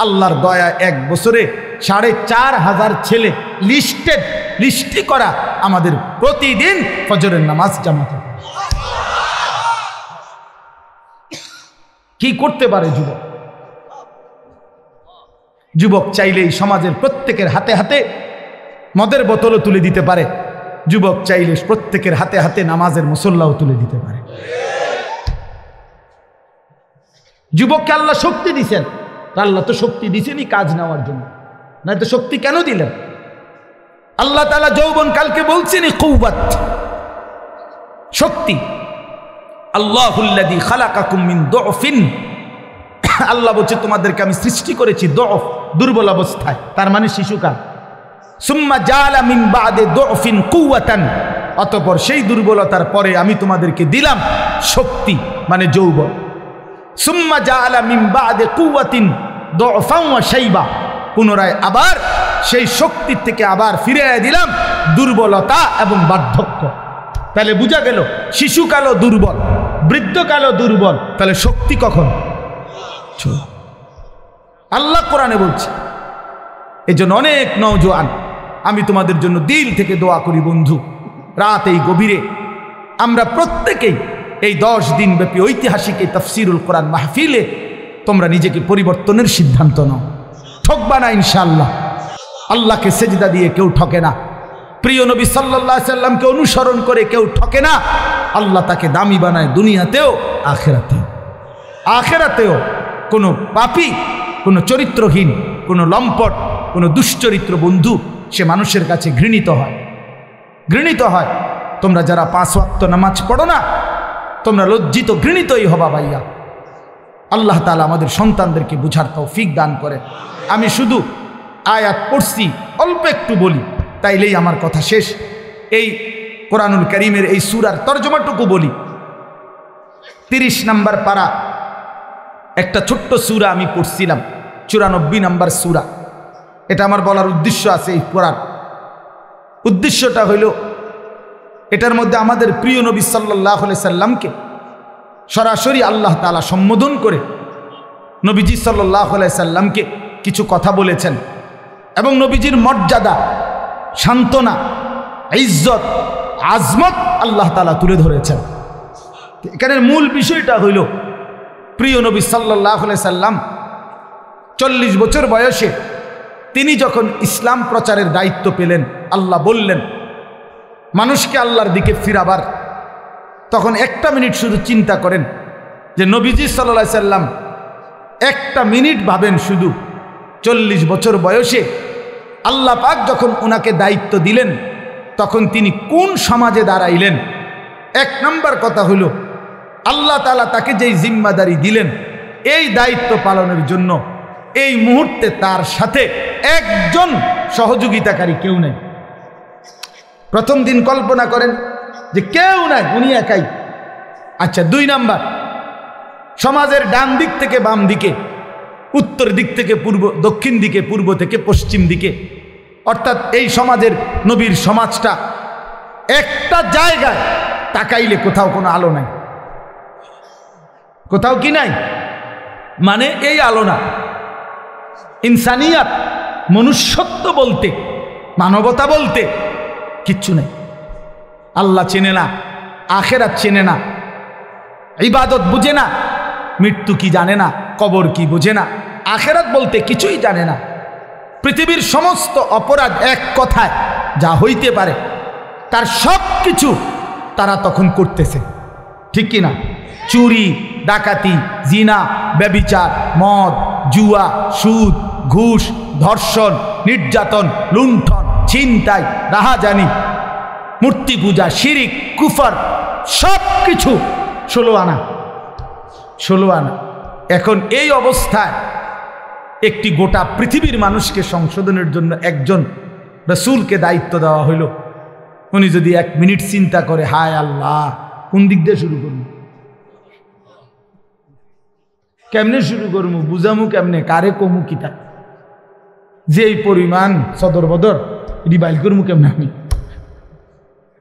Speaker 1: আল্লাহর দয়া 1 বছরে 4,500 ছেলে লিস্টি করা আমাদের প্রতিদিন ফজরের নামাজ জামাতে। কি করতে পারে যুবক? যুবক চাইলে এই সমাজের প্রত্যেকের হাতে হাতে মদের বোতলও তুলে দিতে পারে, যুবক চাইলে প্রত্যেকের হাতে হাতে নামাজের মুসল্লাও তুলে দিতে পারে। যুবককে আল্লাহ শক্তি দিছেন, আল্লাহ তো শক্তি দিছেনই কাজ নেওয়ার জন্য, না তো শক্তি কেন দিলেন? আল্লাহ তাআলা যৌবন কালকে বলছেনই কুওয়াত, শক্তি। আল্লাহুল্লাযী খালাকাকুম মিন দুফিন, আল্লাহ বলছে তোমাদেরকে আমি সৃষ্টি করেছি দুফ, দুর্বল অবস্থায়, তার মানে শিশুকাল। সুম্মা জাআলা মিন বা'দি দুফিন কুওয়াতান, অতঃপর সেই দুর্বলতার পরে আমি তোমাদেরকে দিলাম শক্তি। মানে যৌবন। সুম্মা জাআলা মিন বা'দি কুওয়াতিন দু'ফান ওয়া শাইবা, পুনরায় আবার সেই শক্তির থেকে আবার ফিরিয়ে দিলাম দুর্বলতা এবং বার্ধক্য। তাহলে বোঝা গেল শিশুকালও দুর্বল, বৃদ্ধকালও দুর্বল, তাহলে শক্তি কখন? আল্লাহ কোরআনে বলছে। এই জন্য অনেক নওজোয়ান, আমি তোমাদের জন্য দিল থেকে দোয়া করি বন্ধু, রাত এই গভীরে আমরা প্রত্যেকেই এই 10 দিন ব্যাপী ঐতিহাসিক এই তাফসিরুল কোরআন মাহফিলে তোমরা নিজেকে পরিবর্তনের সিদ্ধান্ত নাও। ঠকবা না ইনশাআল্লাহ। আল্লাহকে সেজদা দিয়ে কেউ ঠকে না, প্রিয় নবী সাল্লাল্লাহু আলাইহি সাল্লামকে অনুসরণ করে কেউ ঠকে না। আল্লাহ তাকে দামি বানায় দুনিয়াতেও আখিরাতেও। আখিরাতেও কোনো পাপী, কোনো চরিত্রহীন, কোনো লম্পট, কোনো দুশ্চরিত্র বন্ধু সে মানুষের কাছে ঘৃণিত হয়, ঘৃণিত হয়। তোমরা যারা 5 ওয়াক্ত নামাজ পড়ো না, তোমরা লজ্জিত ঘৃণিতই হবা ভাইয়া। আল্লাহ তাআলা আমাদের সন্তানদেরকে বুঝার তৌফিক দান করে। আমি শুধু আয়াত পড়ছি, অল্প একটু বলি, তাইলেই আমার কথা শেষ। এই কোরআনুল কারীমের এই সূরার তরজমাটুকু বলি। 30 নম্বর পারা একটা ছোট্ট সূরা আমি পড়ছিলাম, 94 নম্বর সূরা। এটা আমার বলার উদ্দেশ্য আছে। এই পড়ার উদ্দেশ্যটা হইল, এটার মধ্যে আমাদের প্রিয় নবী সাল্লাল্লাহু আলাইহি সাল্লামকে সরাসরি আল্লাহ তাআলা সম্বোধন করে নবীজি সাল্লাল্লাহু আলাইহি সাল্লামকে কিছু কথা বলেছেন এবং নবীজির মর্যাদা, সান্ত্বনা, ইজ্জত, আজমত আল্লাহ তাআলা তুলে ধরেছেন। এখানের মূল বিষয়টা হইল, প্রিয় নবী সাল্লাল্লাহু আলাইহি সাল্লাম 40 বছর বয়সে তিনি যখন ইসলাম প্রচারের দায়িত্ব পেলেন, আল্লাহ বললেন মানুষকে আল্লাহর দিকে ফিরাবার, তখন একটা মিনিট শুধু চিন্তা করেন যে নবীজি সাল্লাল্লাহু আলাইহি সাল্লাম একটা মিনিট ভাবেন, শুধু 40 বছর বয়সে আল্লাহ পাক যখন ওনাকে দায়িত্ব দিলেন তখন তিনি কোন সমাজে দাঁড়াইলেন। 1 নম্বর কথা হলো, আল্লাহ তাআলা তাকে যেই জিম্মাদারি দিলেন এই দায়িত্ব পালনের জন্য এই মুহূর্তে তার সাথে একজন সহযোগিতাকারী কেউ নেই। প্রথম দিন কল্পনা করেন যে কেউ নাই, উনি একাই। আচ্ছা, 2 নাম্বার, সমাজের ডান দিক থেকে বাম দিকে, উত্তর দিক থেকে পূর্ব, দক্ষিণ দিকে, পূর্ব থেকে পশ্চিম দিকে, অর্থাৎ এই সমাজের নবীর সমাজটা একটা জায়গায় তাকাইলে কোথাও কোনো আলো নাই। কোথাও কি নাই? মানে এই আলো না। ইনসানিয়াত, মনুষ্যত্ব বলতে, মানবতা বলতে কিচ্ছু নেই। আল্লাহ চেনে না, আখেরাত চেনে না, ইবাদত বুঝে না, মৃত্যু কি জানে না, কবর কি বুঝে না, আখেরাত বলতে কিছুই জানে না। পৃথিবীর সমস্ত অপরাধ এক কথায় যা হইতে পারে তার সব কিছু তারা তখন করতেছে, ঠিক কি না? চুরি, ডাকাতি, জিনা, ব্যভিচার, মদ, জুয়া, সুদ, ঘুষ, ধর্ষণ, নির্যাতন, লুণ্ঠন, ছিনতাই, রাহাজানি, মূর্তি পূজা, শিরিক, কুফর, সব কিছু 16 আনা। এখন এই অবস্থায় একটি গোটা পৃথিবীর মানুষকে সংশোধনের জন্য একজন রাসূলকে দায়িত্ব দেওয়া হইল। উনি যদি 1 মিনিট চিন্তা করে, হায় আল্লাহ, কোন দিক দিয়ে শুরু করবো, কেমনে শুরু করবো, বুঝামু কেমনে, কারে কমু কিতা, যে এই পরিমাণ সদর বদর এটি বাইল করবো কেমনে আমি,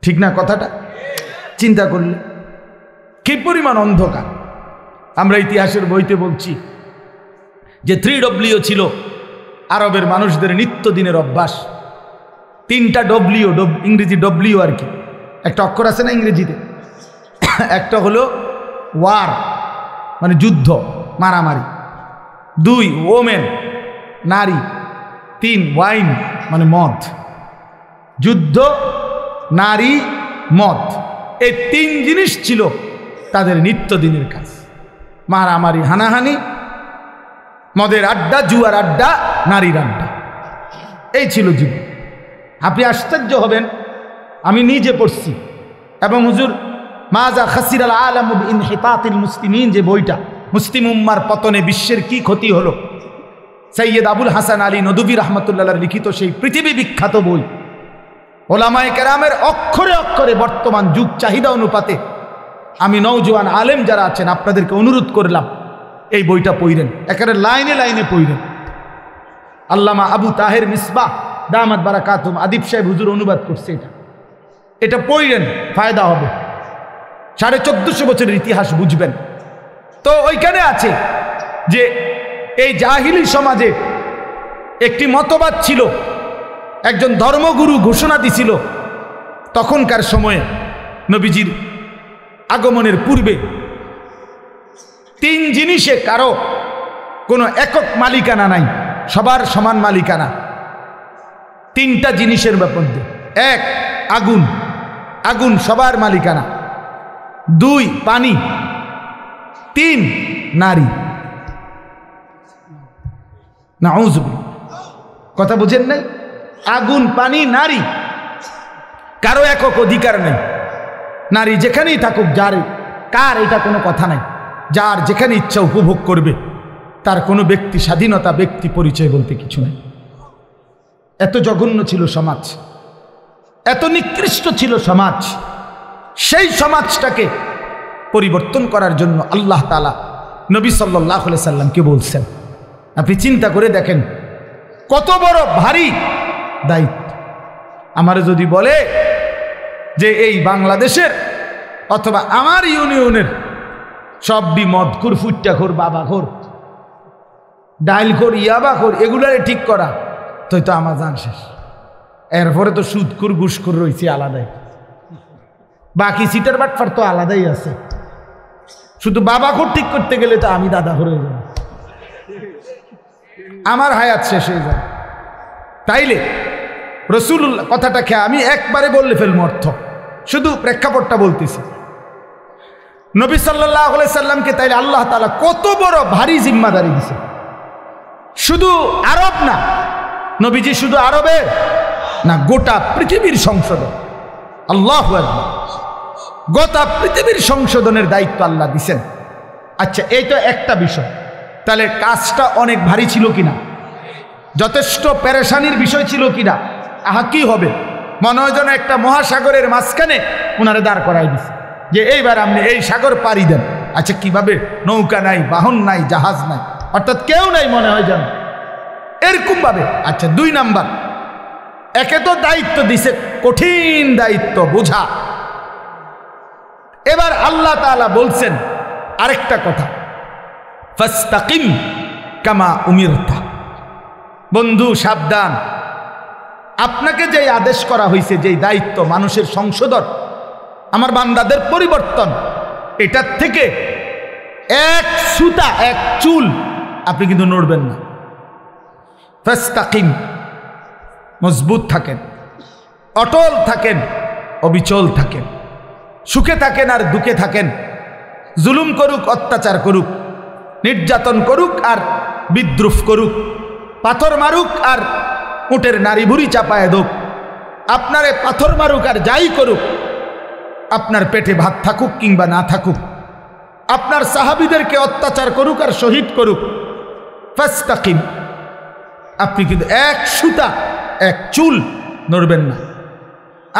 Speaker 1: ঠিক না কথাটা? চিন্তা করলে কি পরিমাণ অন্ধকার। আমরা ইতিহাসের বইতে বলছি যে 3W ছিল আরবের মানুষদের নিত্যদিনের অভ্যাস। 3টা W, ইংরেজি W আর কি, একটা অক্ষর আছে না ইংরেজিতে, একটা হলো ওয়ার মানে যুদ্ধ, মারামারি, 2 ওমেন নারী, 3 ওয়াইন মানে মদ। যুদ্ধ, নারী, মদ, এই 3 জিনিস ছিল তাদের নিত্যদিনের কাজ। মারামারি, হানাহানি, মদের আড্ডা, জুয়ার আড্ডা, নারীর আড্ডা, এই ছিল জীবন। আপনি আশ্চর্য হবেন, আমি নিজে পড়ছি এবং হুজুর মাজা খাসিরাল আলাম বিইনহিতাতিল মুসলিমিন, যে বইটা মুসলিম উম্মার পতনে বিশ্বের কি ক্ষতি হলো, সৈয়দ আবুল হাসান আলী নদভী রাহমাতুল্লাহ লিখিত সেই পৃথিবী বিখ্যাত বই। ওলামায়ে কেরামের অক্ষরে অক্ষরে বর্তমান যুগ চাহিদা অনুপাতে আমি নওজোয়ান আলেম যারা আছেন আপনাদেরকে অনুরোধ করলাম এই বইটা পড়েন, একেবারে লাইনে লাইনে পড়েন। আল্লামা আবু তাহের মিসবাহ দামাত বারাকাতুম আদিব সাহেব হুজুর অনুবাদ করছে। এটা পড়েন, ফায়দা হবে। 1450 বছরের ইতিহাস বুঝবেন। তো ওইখানে আছে যে এই জাহিলি সমাজে একটি মতবাদ ছিল, একজন ধর্মগুরু ঘোষণা দিছিল তখনকার সময়ে নবীজির আগমনের পূর্বে 3 জিনিসে কারো কোনো একক মালিকানা নাই, সবার সমান মালিকানা। 3টা জিনিসের মধ্যে, 1 আগুন, আগুন সবার মালিকানা, 2 পানি, 3 নারী। নাউযুবিল্লাহ, কথা বুঝেন নাই? আগুন, পানি, নারী, কারো একক অধিকার নেই। নারী যেখানেই থাকুক, যার কার এটা কোনো কথা নাই, যার যেখানে ইচ্ছা উপভোগ করবে, তার কোনো ব্যক্তি স্বাধীনতা, ব্যক্তি পরিচয় বলতে কিছু নেই। এত জঘন্য ছিল সমাজ, এত নিকৃষ্ট ছিল সমাজ। সেই সমাজটাকে পরিবর্তন করার জন্য আল্লাহ তাআলা নবী সাল্লাল্লাহু আলাইহি সাল্লামকে বলছেন। আপনি চিন্তা করে দেখেন কত বড় ভারী দায়িত্ব। আমার যদি বলে যে এই বাংলাদেশের অথবা আমার ইউনিয়নের সবই মদখোর, ফুট্টাখোর, বাবাখোর, ডাইলখোর, ইয়াবাখোর, এগুলারে ঠিক করা, তো আমার জান শেষ। এরপরে তো সুদখোর, ঘুষখোর রয়েছে আলাদাই, বাকি সিটার বাটফার তো আলাদাই আছে। শুধু বাবাখোর ঠিক করতে গেলে তো আমি দাদাখোর হয়ে যাব, আমার হায়াত শেষ হয়ে যাবে। তাইলে রাসূলুল্লাহ কথাটাকে আমি একবারে বললে ফেলবো অর্থ, শুধু প্রেক্ষাপটটা বলতেছি। নবী সাল্লাল্লাহু আলাইহি সাল্লামকে তাইলে আল্লাহ তাআলা কত বড় ভারী জিম্মাদারি দিয়েছে। শুধু আরব না, নবীজি শুধু আরবে না, গোটা পৃথিবীর সংশোধন। আল্লাহু আকবার, গোটা পৃথিবীর সংশোধনের দায়িত্ব আল্লাহ দিছেন। আচ্ছা, এই তো একটা বিষয়। তাহলে কাজটা অনেক ভারী ছিল কিনা, যথেষ্ট পেরেশানির বিষয় ছিল কিনা? আহা, কি হবে, মনে হয় যেন একটা মহাসাগরের মাঝখানে ওনারে দাঁড় করাই দিছে যে এইবার আপনি এই সাগর পাড়ি দেন। আচ্ছা, কিভাবে? নৌকা নাই, বাহন নাই, জাহাজ নাই, অর্থাৎ কেউ নাই, মনে হয় যেন এরকম ভাবে। আচ্ছা, 2 নাম্বার, একে তো দায়িত্ব দিছে, কঠিন দায়িত্ব, বোঝা। এবার আল্লাহ তাআলা বলছেন আরেকটা কথা, ফাস্তাকিম কামা উমিরতা। বন্ধু সাবধান, আপনাকে যে আদেশ করা হয়েছে, যে দায়িত্ব মানুষের সংশোধন, আমার বান্দাদের পরিবর্তন, এটার থেকে এক সুতা, এক চুল আপনি কিন্তু নড়বেন না। ফাস্তাকিম, মজবুত থাকেন, অটল থাকেন, অবিচল থাকেন, সুখে থাকেন আর দুঃখে থাকেন, জুলুম করুক, অত্যাচার করুক, নির্যাতন করুক আর বিদ্রুপ করুক, পাথর মারুক আর উটের নারী ভুড়ি চাপায় দোক, আপনারে পাথর মারুক আর যাই করুক, আপনার পেটে ভাত থাকুক কিংবা না থাকুক, আপনার সাহাবীদেরকে অত্যাচার করুক আর শহীদ করুক, ফাস্তাকিম, আপনি কিন্তু এক সুতা, এক চুল নড়বেন না।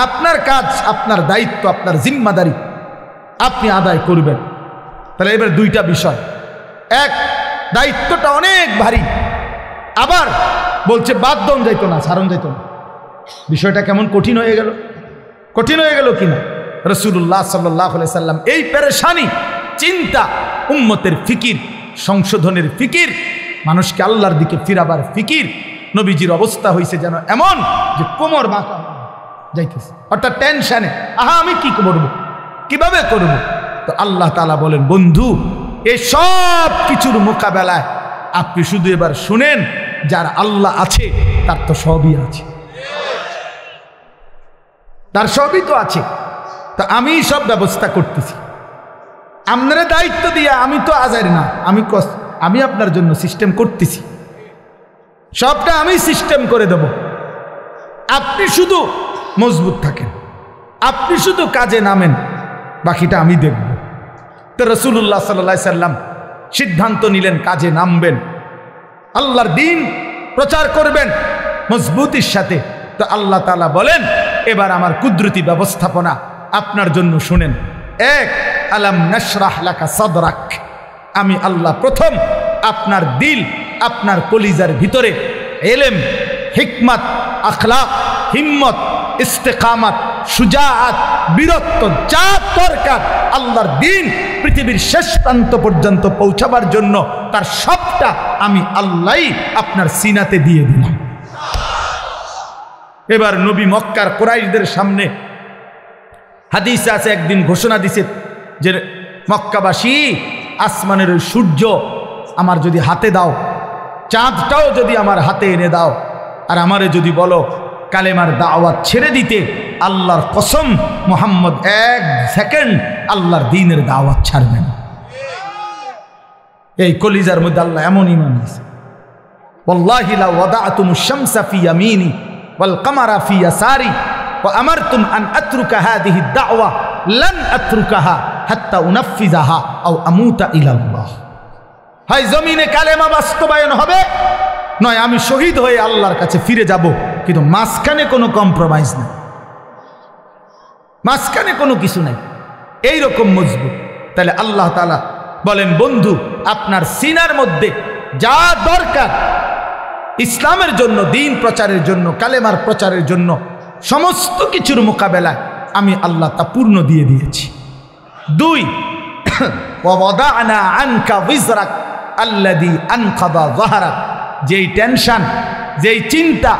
Speaker 1: আপনার কাজ, আপনার দায়িত্ব, আপনার জিম্মাদারি আপনি আদায় করবেন। তাহলে এবার 2টা বিষয়, এক, দায়িত্বটা অনেক ভারী, আবার বলছে বাদ দন যাইতো না, ছাড়ন যাইতো না। বিষয়টা কেমন কঠিন হয়ে গেল, কঠিন হয়ে গেল কিনা? রাসূলুল্লাহ সাল্লাল্লাহু আলাইহি সাল্লাম এই পেরেশানি, চিন্তা, উম্মতের ফিকির, সংশোধনের ফিকির, মানুষকে আল্লাহর দিকে ফিরাবার ফিকির, নবীজির অবস্থা হয়েছে যেন এমন যে কোমর বাঁকা যাইতেছে, অর্থাৎ টেনশনে, আহা আমি কি করব, কিভাবে করব? তো আল্লাহ তাআলা বলেন, বন্ধু এই সব কিছুর মোকাবেলায় আপনি শুধু এবার শুনেন, যার আল্লাহ আছে তার তো সবই আছে, তার সবই তো আছে। তো আমি সব ব্যবস্থা করতেছি, আপনারা দায়িত্ব দিয়া, আমি তো আজার না, আমি আপনার জন্য সিস্টেম করতেছি, সবটা আমি সিস্টেম করে দেব। আপনি শুধু মজবুত থাকেন, আপনি শুধু কাজে নামেন, বাকিটা আমি দেখব। তো রাসূলুল্লাহ সাল্লাল্লাহু আলাইহি সাল্লাম সিদ্ধান্ত নিলেন কাজে নামবেন, আল্লাহর দ্বীন প্রচার করবেন মজবুতির সাথে। তো আল্লাহ তাআলা বলেন, এবার আমার কুদরতি ব্যবস্থাপনা আপনার জন্য শুনেন। এক, আলাম নাশরাহ লাকা সাদরাক, আমি আল্লাহ প্রথম আপনার দিল, আপনার কলিজার ভিতরে ইলম, হিকমত, আখলাক, হিম্মত, ইস্তেকামত, সুজাআত, বীরত্ব, যা দরকার আল্লাহর দিন পৃথিবীর শেষ প্রান্ত পর্যন্ত পৌঁছাবার জন্য তার সবটা আমি আল্লাহই আপনার সিনাতে দিয়ে দিলাম। এবার নবী মক্কার কুরাইশদের সামনে, হাদিসে আছে, একদিন ঘোষণা দিছে যে মক্কাবাসী, আসমানের ওই সূর্য আমার যদি হাতে দাও, চাঁদটাও যদি আমার হাতে এনে দাও, আর আমারে যদি বলো কালেমার দাওয়াত ছেড়ে দিতে, আল্লাহর কসম মুহাম্মদ 1 সেকেন্ড আল্লাহর দ্বীনের দাওয়াত ছাড়বেন। এই কলিজার মধ্যে আল্লাহ এমন ঈমান দিয়েছে, ওয়াল্লাহি লা ওয়াদাতুমুশ শামসা ফি ইয়ামিনি ওয়াল কামারা ফি ইয়াসারি ওয়া আমারতুম আন আতরুকা হাযিহি দাওয়া লান আতরুকাহা হাত্তা উনাফিজাহা আও আমুতা ইলাল্লাহ। হয় জমিনে কালেমা বাস্তবায়ন হবে, নয় আমি শহীদ হয়ে আল্লাহর কাছে ফিরে যাব, কিন্তু মাঝখানে কোনো কম্প্রোমাইজ নেই, মাঝখানে কোনো কিছু নাই, এইরকম মজবুত। তাহলে আল্লাহ তাআলা বলেন, বন্ধু আপনার সিনার মধ্যে যা দরকার ইসলামের জন্য, দিন প্রচারের জন্য, কালেমার প্রচারের জন্য, সমস্ত কিছুর মোকাবেলায় আমি আল্লাহ তা পূর্ণ দিয়ে দিয়েছি। 2, ওয়াদানা আনকা বিজরাক আল্লাযী আনকাযা যাহরাক, যেই টেনশন, যেই চিন্তা,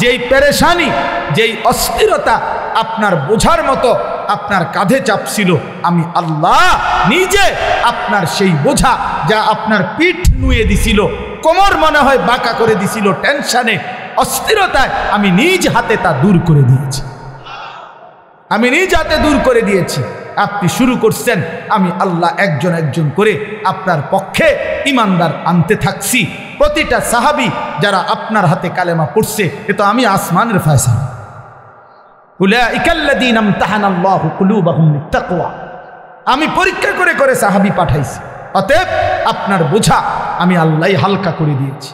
Speaker 1: যেই পেরেশানি, যেই অস্থিরতা আপনার বোঝার মতো আপনার কাঁধে চাপছিল, আমি আল্লাহ নিজে আপনার সেই বোঝা, যা আপনার পিঠ নুয়ে দিছিল, কোমর মনে হয় বাঁকা করে দিছিল টেনশনে, অস্থিরতায়, আমি নিজ হাতে তা দূর করে দিয়েছি, আমি নিজ হাতে দূর করে দিয়েছি। আপনি শুরু করছেন, আমি আল্লাহ একজন একজন করে আপনার পক্ষে ইমানদার আনতে থাকছি। প্রতিটা সাহাবী যারা আপনার হাতে কালেমা পড়ছে, এ তো আমি আসমানের ফয়সালা। উলাইকাল্লাযীনা ইমতাহানাল্লাহু কুলুবাহুম লিত্তাকওয়া, আমি পরীক্ষা করে করে সাহাবী পাঠাইছি, অতএব আপনার বোঝা আমি আল্লাহই হালকা করে দিয়েছি।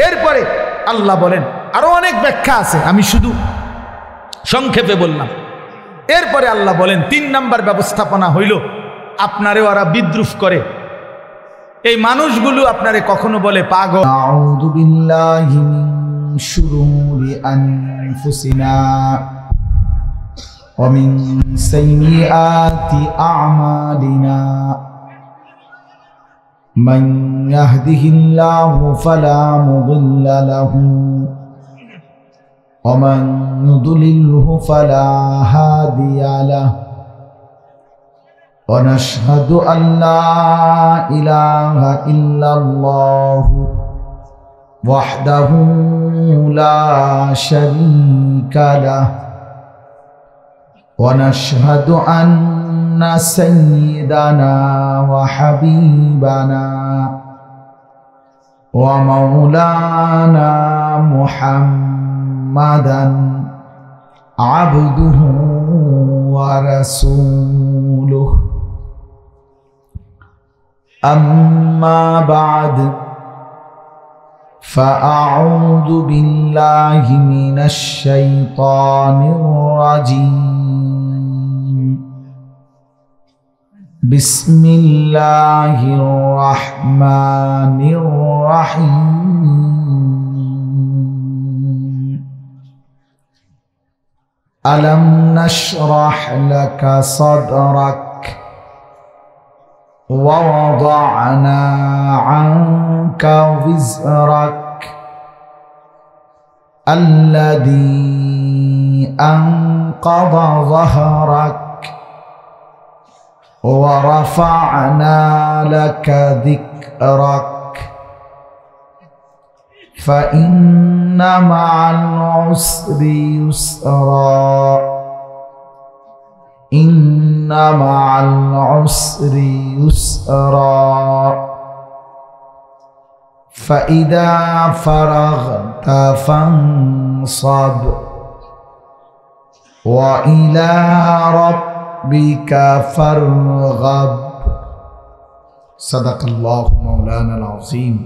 Speaker 1: এরপরে আল্লাহ বলেন, আরো অনেক ব্যাখ্যা আছে, আমি শুধু সংক্ষেপে বললাম। এরপরে আল্লাহ বলেন, 3 নাম্বার ব্যবস্থাপনা হইল, আপনারে ওরা বিদ্রুপ করে, এই মানুষগুলো আপনারে কখনো বলে পাগল।
Speaker 2: আউযু বিল্লাহি মিন শুরুরি আনফুসিনা ওয়া মিন সাইয়্যাতি আমালিনা মান ইয়াহদিহিল্লাহু ফালা মুদিল্লা লাহু ওয়া মান ইউদ্লিলহু ফালা হাদিয়া লাহু ونشهد أن لا إله إلا الله وحده لا شريك له ونشهد أن سيدنا وحبيبنا ومولانا محمدا عبده ورسوله أما بعد فأعوذ بالله من الشيطان الرجيم بسم الله الرحمن الرحيم ألم نشرح لك صدرك ووضعنا عنك وزرك الذي أنقض ظهرك ورفعنا لك ذكرك فإن مع العسر يسرا إن مع العسر يسرا فإذا فرغت فانصب وإلى ربك فارغب صدق الله مولانا العظيم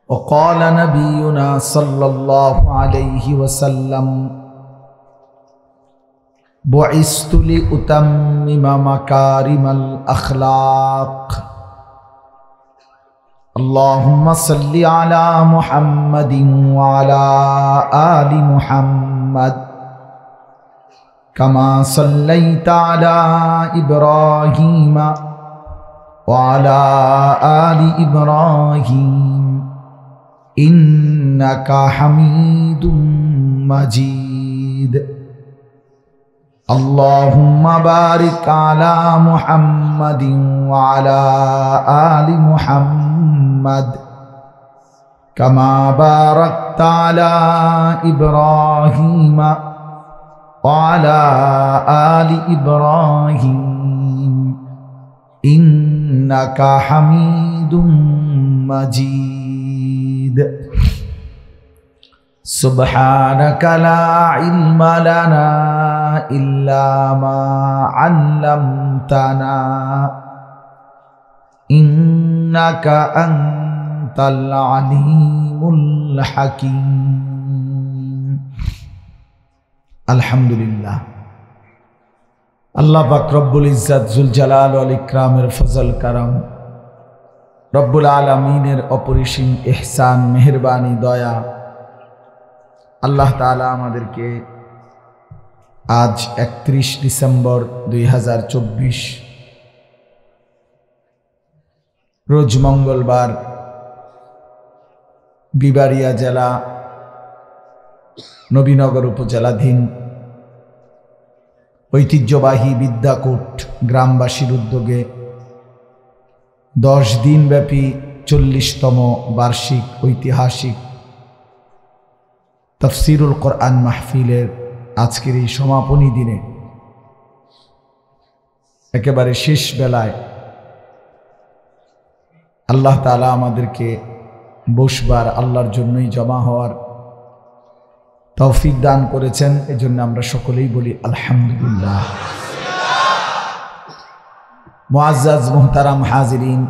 Speaker 2: وقال نبينا صلى الله عليه وسلم বুইস্তু লিউতাম্মিমা মাকারিমাল আখলাক। আল্লাহুম্মা সাল্লি আলা মুহাম্মাদিন ওয়া আলা আলি মুহাম্মাদ কামা সাল্লাইতা আলা ইব্রাহিমা ওয়া আলা আলি ইব্রাহিম ইন্নাকা হামিদুম মাজিদ। আল্লাহুম্মা বারিক আলা মুহাম্মাদিন ওয়া আলা আলি মুহাম্মাদ কামা বারাকতা আলা ইব্রাহিমা ওয়া আলা আলি ইব্রাহিম ইন্নাকা হামিদুম মাজিদ। সুবহানাকা লা ইলমা লানা ইল্লা মা আল্লামতানা ইন্নাকা আনতাল আলিমুল হাকীম। আলহামদুলিল্লাহ, আল্লাহ পাক রব্বুল ইজ্জত জুল জালাল ওয়াল ইকরামের ফজল কারাম, রব্বুল আলামিনের অপরিসীম ইহসান, মেহেরবানি, দয়া, আল্লাহ তাআলা আমাদেরকে আজ 31 ডিসেম্বর 2024 রোজ মঙ্গলবার বিবাড়িয়া জেলা নবীনগর উপজেলাধীন ঐতিহ্যবাহী বিদ্যাকূট গ্রামবাসীর উদ্যোগে 10 দিনব্যাপী 40তম বার্ষিক ঐতিহাসিক তাফসীরুল কোরআন মাহফিলের আজকের এই সমাপনী দিনে একেবারে শেষ বেলায় আল্লাহ তাআলা আমাদেরকে বসবার, আল্লাহর জন্যই জমা হওয়ার তৌফিক দান করেছেন। এজন্য আমরা সকলেই বলি আলহামদুলিল্লাহ। মুআজ্জাজ মুহতারাম হাজিরিন,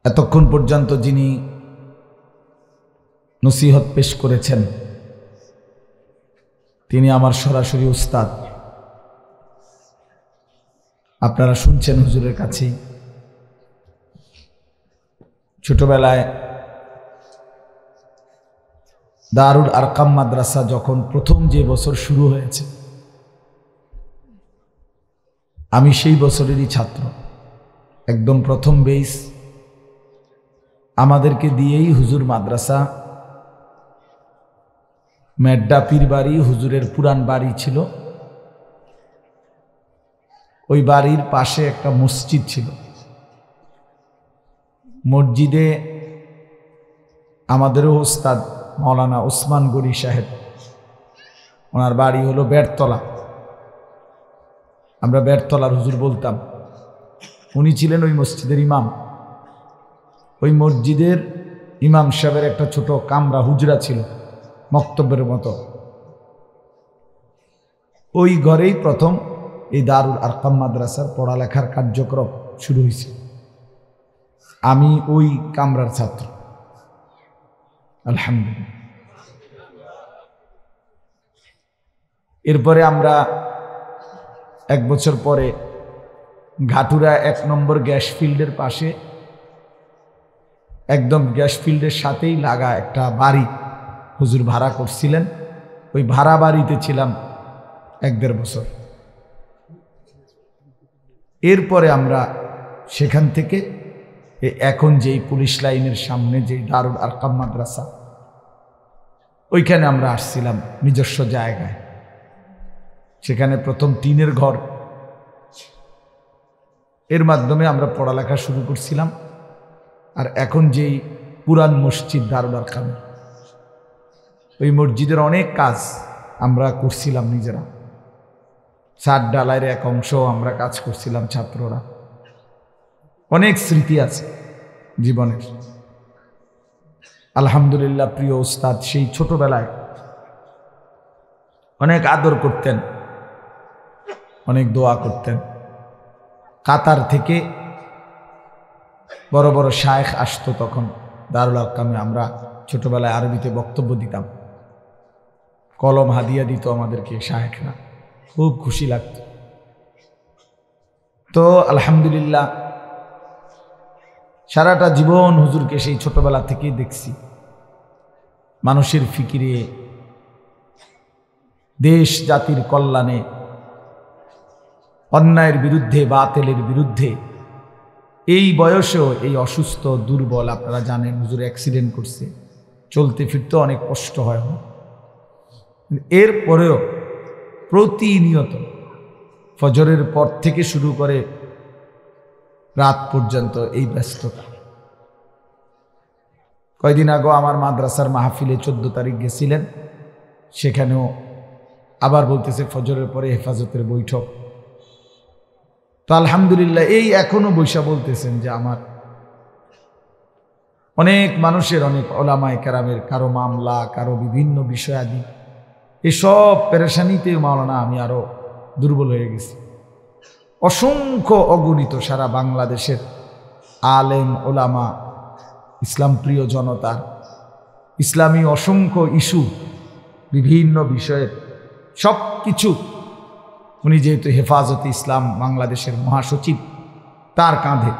Speaker 2: এতক্ষণ পর্যন্ত যিনি নসিহত পেশ করেছেন তিনি আমার সরাসরি উস্তাদ। আপনারা শুনছেন হুজুরের কাছেই। ছোটবেলায় দারুল আরকাম মাদ্রাসা যখন প্রথম যে বছর শুরু হয়েছে, আমি সেই বছরেরই ছাত্র। একদম প্রথম বেস আমাদেরকে দিয়েই হুজুর মাদ্রাসা, মেড্ডা পীর বাড়ি হুজুরের পুরান বাড়ি ছিল, ওই বাড়ির পাশে একটা মসজিদ ছিল। মসজিদে আমাদেরও ওস্তাদ মাওলানা ওসমান গনি সাহেব, ওনার বাড়ি হলো বেড়তলা। আমরা বেড়তলার হুজুর বলতাম। উনি ছিলেন ওই মসজিদের ইমাম। ওই মসজিদের ইমাম সাহেবের একটা ছোট কামরা, হুজরা ছিল, মক্তবের মতো। ওই ঘরেই প্রথম এই দারুল আরকাম মাদ্রাসার পড়ালেখার কার্যক্রম শুরু হয়েছে। আমি ওই কামরার ছাত্র। আলহামদুলিল্লাহ। এরপরে আমরা 1 বছর পরে ঘাটুরা 1 নম্বর গ্যাস ফিল্ডের পাশে, একদম গ্যাস ফিল্ডের সাথেই লাগা একটা বাড়ি হুজুর ভাড়া করছিলেন। ওই ভাড়া বাড়িতে ছিলাম 1-1.5 বছর। এরপরে আমরা সেখান থেকে এখন যেই পুলিশ লাইনের সামনে যে দারুল আরকাম মাদ্রাসা, ওইখানে আমরা আসছিলাম নিজস্ব জায়গায়। সেখানে প্রথম টিনের ঘর, এর মাধ্যমে আমরা পড়ালেখা শুরু করছিলাম। আর এখন যেই পুরান মসজিদ দারুল আরকাম, ওই মসজিদের অনেক কাজ আমরা করছিলাম নিজেরা। ছাদ ঢালাইয়ের এক অংশ আমরা কাজ করছিলাম ছাত্ররা। অনেক স্মৃতি আছে জীবনের। আলহামদুলিল্লাহ, প্রিয় উস্তাদ সেই ছোটবেলায় অনেক আদর করতেন, অনেক দোয়া করতেন। কাতার থেকে বড় বড় শায়েখ আসতো তখন দারুল আরকামে। আমরা ছোটবেলায় আরবিতে বক্তব্য দিতাম।
Speaker 1: কলম হাদিয়া দিত আমাদেরকে শায়েখরা, খুব খুশি লাগতো। তো আলহামদুলিল্লাহ সারাটা জীবন হুজুরকে সেই ছোটবেলা থেকেই দেখছি মানুষের ফিকিরে, দেশ জাতির কল্যাণে, অন্যায়ের বিরুদ্ধে, বাতিলের বিরুদ্ধে। এই বয়সেও এই অসুস্থ দুর্বল, আপনারা জানেন হুজুর অ্যাক্সিডেন্ট করছে, চলতে ফিরতে অনেক কষ্ট হয়। এরপরেও প্রতিনিয়ত ফজরের পর থেকে শুরু করে রাত পর্যন্ত এই ব্যস্ততা। কয়দিন আগে আমার মাদ্রাসার মাহফিলে 14 তারিখ গেছিলেন, সেখানেও আবার বলতেছে ফজরের পরে হেফাজতের বৈঠক। তো আলহামদুলিল্লাহ এই এখনো বৈশা বলতেছেন যে আমার অনেক মানুষের, অনেক ওলামায়ে কেরামের কারো মামলা, কারো বিভিন্ন বিষয়াদি, এসব পেরেশানিতে মাওলানা আমি আরো দুর্বল হয়ে গেছি। অসংখ্য অগণিত সারা বাংলাদেশের আলেম ওলামা, ইসলাম প্রিয় জনতার ইসলামী অসংখ্য ইস্যু, বিভিন্ন বিষয়ের সব কিছু উনি যেহেতু হেফাজতে ইসলাম বাংলাদেশের মহাসচিব, তার কাঁধে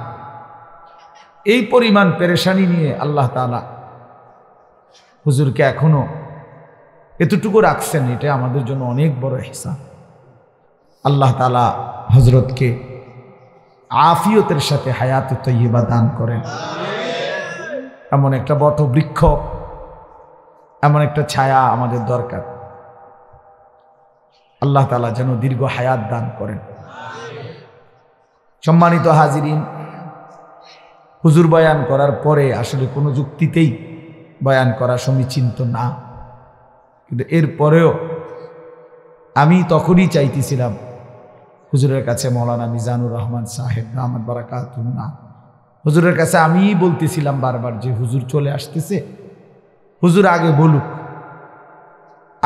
Speaker 1: এই পরিমাণ পেরেশানি নিয়ে আল্লাহ তাআলা হুজুরকে এখনো এতটুকু রাখছেন, এটা আমাদের জন্য অনেক বড় ihsan। আল্লাহ তাআলা হযরতকে আফিয়তের সাথে হায়াতে তয়্যিবা দান করেন। এমন একটা বটবৃক্ষ, এমন একটা ছায়া আমাদের দরকার। আল্লাহ তাআলা যেন দীর্ঘ হায়াত দান করেন। সম্মানিত হাজিরিন, হুজুর বয়ান করার পরে আসলে কোনো যুক্তিতেই বয়ান করা সমীচীন না, কিন্তু এরপরেও আমি তখনই চাইতেছিলাম হুজুরের কাছে, মৌলানা মিজানুর রহমান সাহেব দামাত বারাকাতুহুনা, হুজুরের কাছে আমি বলতেছিলাম বারবার যে হুজুর চলে আসতেছে, হুজুর আগে বলুক,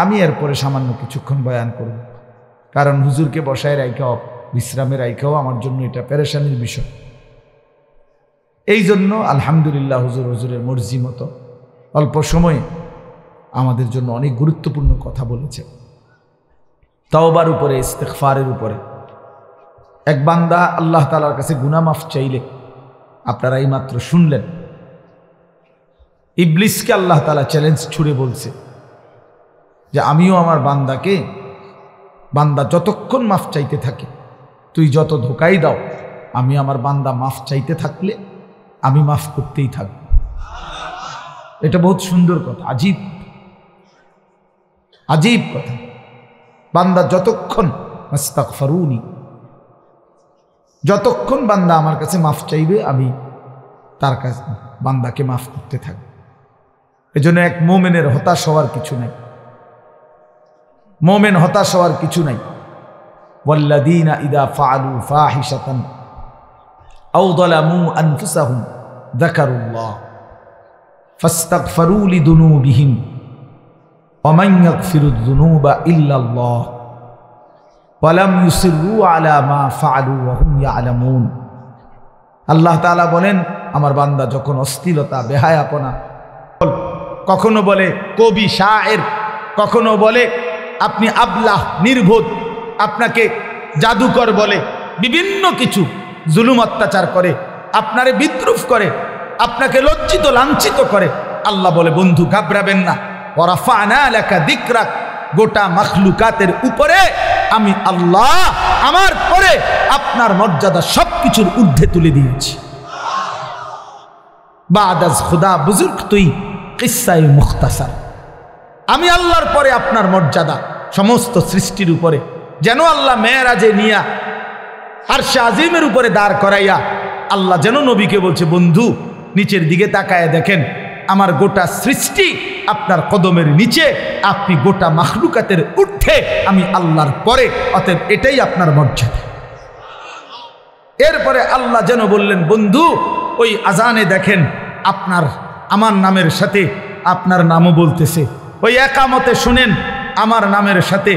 Speaker 1: আমি এরপরে সামান্য কিছুক্ষণ বয়ান করব। কারণ হুজুরকে বসায় রাখাও, বিশ্রামে রাখাও আমার জন্য এটা পেরেশানির বিষয়। এই জন্য আলহামদুলিল্লাহ হুজুরের মর্জি মতো অল্প সময়ে আমাদের জন্য অনেক গুরুত্বপূর্ণ কথা বলেছে। তাওবার উপরে, ইস্তিগফারের উপরে। এক বান্দা আল্লাহ তাআলার কাছে গুনাহ মাফ চাইলে, আপনারা এই মাত্র শুনলেন, ইবলিসকে আল্লাহ তাআলা চ্যালেঞ্জ ছুড়ে বলছে যে আমিও আমার বান্দাকে, বান্দা যতক্ষণ মাফ চাইতে থাকে, তুই যত ধোকাই দাও, আমি আমার বান্দা মাফ চাইতে থাকলে আমি মাফ করতেই থাকব। এটা বহুত সুন্দর কথা, আজীব আজীব কথা। বান্দা যতক্ষণ মাস্তাগফিরুনি, যতক্ষণ বান্দা আমার কাছে মাফ চাইবে, আমি তার কাছে বান্দাকে মাফ করতে থাকব। এজন্য এক মুমিনের হতাশ হওয়ার কিছু নাই, মুমিন হতাশ হওয়ার কিছু নাই। ওয়াল্লাযীনা ইযা ফাআলু ফাহিশাতান আও যালামু আনফুসাহুম যাকারুল্লাহ ফাস্তাগফিরু লিযুনুবিহিম ওয়া মান ইয়াগফিরুয যুনুবা ইল্লাল্লাহ ওয়া লাম ইউসিররু আলা মা ফাআলু ওয়া হুম ইয়ালামুন। আল্লাহ তাআলা বলেন, আমার বান্দা যখন অস্থিরতা, বেহায়াপনা, কখনো বলে কবি শায়ের, কখনো বলে আপনি আবলাহ, নির্বোধ, আপনাকে জাদুকর বলে, বিভিন্ন কিছু জুলুম অত্যাচার করে, আপনারে বিদ্রুপ করে, আপনাকে লজ্জিত লাঞ্ছিত করে, আল্লাহ বলে বন্ধু ঘাবড়াবেন না, ওয়ারাফা'না লাকা যিকরাক, গোটা মাখলুকাতের উপরে আমি আল্লাহ আমার পরে আপনার মর্যাদা সবকিছুর ঊর্ধ্বে তুলে দিয়েছি। বাদাজ খুদা বুজুর্গ তুই কিসসায়ে মুখতাসার, আমি আল্লাহর পরে আপনার মর্যাদা সমস্ত সৃষ্টির উপরে। যেন আল্লাহ মেরাজে নিয়া আরশে আজিমের উপরে দাঁড় করাইয়া আল্লাহ যেন নবীকে বলছে, বন্ধু নিচের দিকে তাকায় দেখেন, আমার গোটা সৃষ্টি আপনার কদমের নিচে, আপনি গোটা মাখলুকাতের ঊর্ধ্বে, আমি আল্লাহর পরে, অতএব এটাই আপনার মর্যাদা। এরপরে আল্লাহ যেন বললেন, বন্ধু ওই আজানে দেখেন আপনার আমার নামের সাথে আপনার নামও বলতেছে, ওই একামতে শুনেন আমার নামের সাথে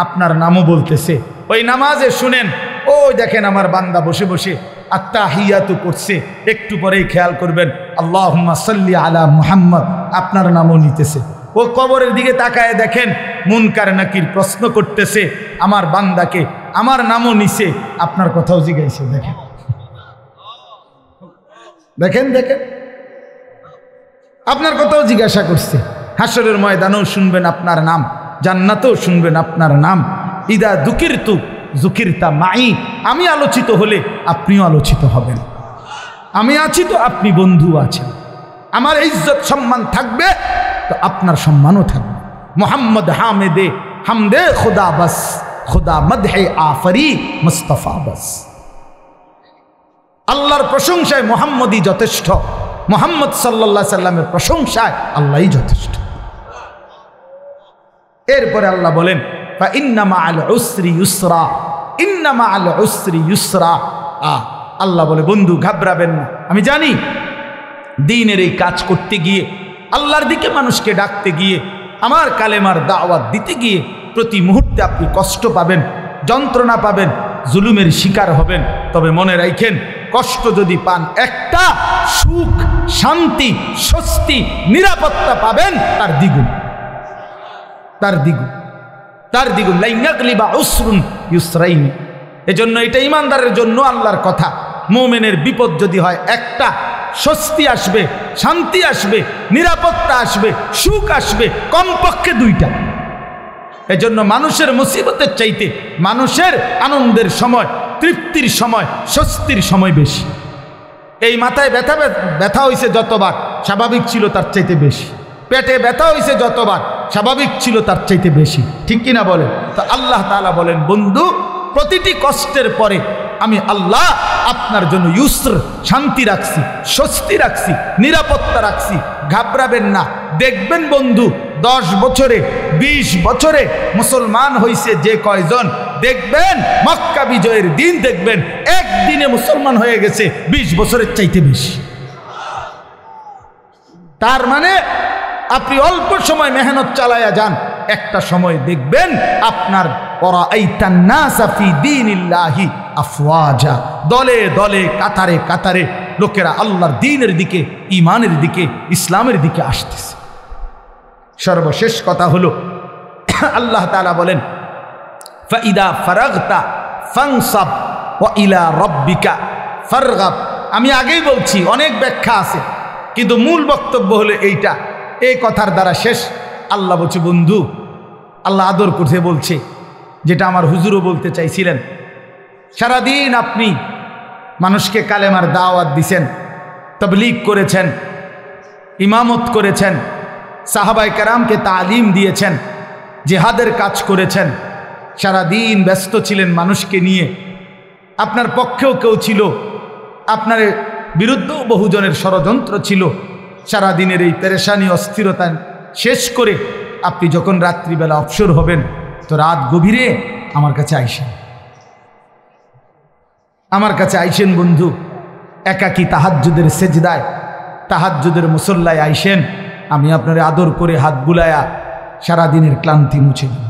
Speaker 1: আপনার নামও বলতেছে, ওই নামাজে শুনেন ওই দেখেন আমার বান্দা বসে বসে আত্তাহিয়াতু পড়ছে, একটু পরেই খেয়াল করবেন আল্লাহুম্মা সাল্লি আলা মুহাম্মদ, আপনার নামও নিতেছে। ও কবরের দিকে তাকায় দেখেন মুনকার নাকির প্রশ্ন করতেছে আমার বান্দাকে, আমার নামও নিছে, আপনার কথাও জিজ্ঞাসা। দেখেন দেখেন দেখেন, আপনার কথাও জিজ্ঞাসা করছে। হাসরের ময়দানেও শুনবেন আপনার নাম, জান্নাতেও শুনবেন আপনার নাম। ইদা যুকিরতু যুকিরতা মাই, আমি আলোচিত হলে আপনিও আলোচিত হবেন। আমি আছি তো আপনি বন্ধু আছেন, আমার ইজ্জত সম্মান থাকবে তো আপনার সম্মানও থাকবে। মোহাম্মদ হামেদে হামদে খুদা বাস, খুদা মদহে আফরি মুস্তাফা বাস। আল্লাহর প্রশংসায় মোহাম্মদই যথেষ্ট, মোহাম্মদ সাল্লাল্লাহু আলাইহি সাল্লামের প্রশংসায় আল্লাহই যথেষ্ট। এরপরে আল্লাহ বলেন ফা ইন্না মাআল উসরি ইউসরা, ইন্না মাআল উসরি ইউসরা। আল্লাহ বলে বন্ধু ঘাবড়াবেন না, আমি জানি দ্বীনের এই কাজ করতে গিয়ে, আল্লাহর দিকে মানুষকে ডাকতে গিয়ে, আমার কালেমার দাওয়াত দিতে গিয়ে প্রতি মুহূর্তে আপনি কষ্ট পাবেন, যন্ত্রণা পাবেন, জুলুমের শিকার হবেন। তবে মনে রাখেন, কষ্ট যদি পান, একটা সুখ, শান্তি, স্বস্তি, নিরাপত্তা পাবেন তার দ্বিগুণ, তার দ্বিগুণ, তার দ্বিগুণ। লাইয়াগলিবা উসরুন ইউসরাইন। এজন্য এটা ইমানদারের জন্য আল্লাহর কথা। মুমিনের বিপদ যদি হয়, একটা স্বস্তি আসবে, শান্তি আসবে, নিরাপত্তা আসবে, সুখ আসবে, কমপক্ষে দুইটা। এজন্য মানুষের মুসিবতের চাইতে মানুষের আনন্দের সময়, তৃপ্তির সময়, স্বস্তির সময় বেশি। এই মাথায় ব্যথা ব্যথা হয়েছে যতবার, স্বাভাবিক ছিল তার চাইতে বেশি। পেটে ব্যথা হয়েছে যতবার, স্বাভাবিক ছিল তার চাইতে বেশি। ঠিক কিনা বলেন? তো আল্লাহ তাআলা বলেন বন্ধু, প্রতিটি কষ্টের পরে আমি আল্লাহ আপনার জন্য ইউসর, শান্তি রাখছি, স্বস্তি রাখছি, নিরাপত্তা রাখছি। ঘাবড়াবেন না। দেখবেন বন্ধু, 10 বছরে 20 বছরে মুসলমান হয়েছে যে কয়জন, দেখবেন মক্কা বিজয়ের দিন দেখবেন একদিনে মুসলমান হয়ে গেছে 20 বছরের চাইতে বেশি। তার মানে আপনি অল্প সময় মেহনত চালায়া যান, একটা সময় দেখবেন আপনার ওয়ারাআইতান নাসা ফি দীনিল্লাহি আফওয়াজা, দলে দলে, কাতারে কাতারে লোকেরা আল্লাহর দ্বীনের দিকে, ঈমানের দিকে, ইসলামের দিকে আসতেছে। সর্বশেষ কথা হলো আল্লাহ তাআলা বলেন ফাইদা ফারাগতা ফানসাব ওয়া ইলা রাব্বিকা ফারগাব। আমি আগেই বলছি, অনেক ব্যাখ্যা আছে, কিন্তু মূল বক্তব্য হলো এইটা। এই কথার দ্বারা শেষ। আল্লাহ বলছে বন্ধু, আল্লাহ আদর করতে বলছে, যেটা আমার হুজুরও বলতে চাইছিলেন। সারাদিন আপনি মানুষকে কালেমার দাওয়াত দিছেন, তাবলীগ করেছেন, ইমামত করেছেন, সাহাবায়ে কেরামকে তালিম দিয়েছেন, জিহাদের কাজ করেছেন, সারাদিন ব্যস্ত ছিলেন মানুষকে নিয়ে। আপনার পক্ষেও কেউ ছিল, আপনার বিরুদ্ধেও বহুজনের ষড়যন্ত্র ছিল। সারাদিনের এই পেরেশানি, অস্থিরতা শেষ করে আপনি যখন রাত্রিবেলা অবসর হবেন, তো রাত গভীরে আমার কাছে আইসেন, আমার কাছে আইসেন বন্ধু। একাকী তাহাজ্জুদের সেজদায়, তাহাজ্জুদের মুসল্লায় আইসেন। আমি আপনার আদর করে হাত বুলায়া সারাদিনের ক্লান্তি মুছে দিই।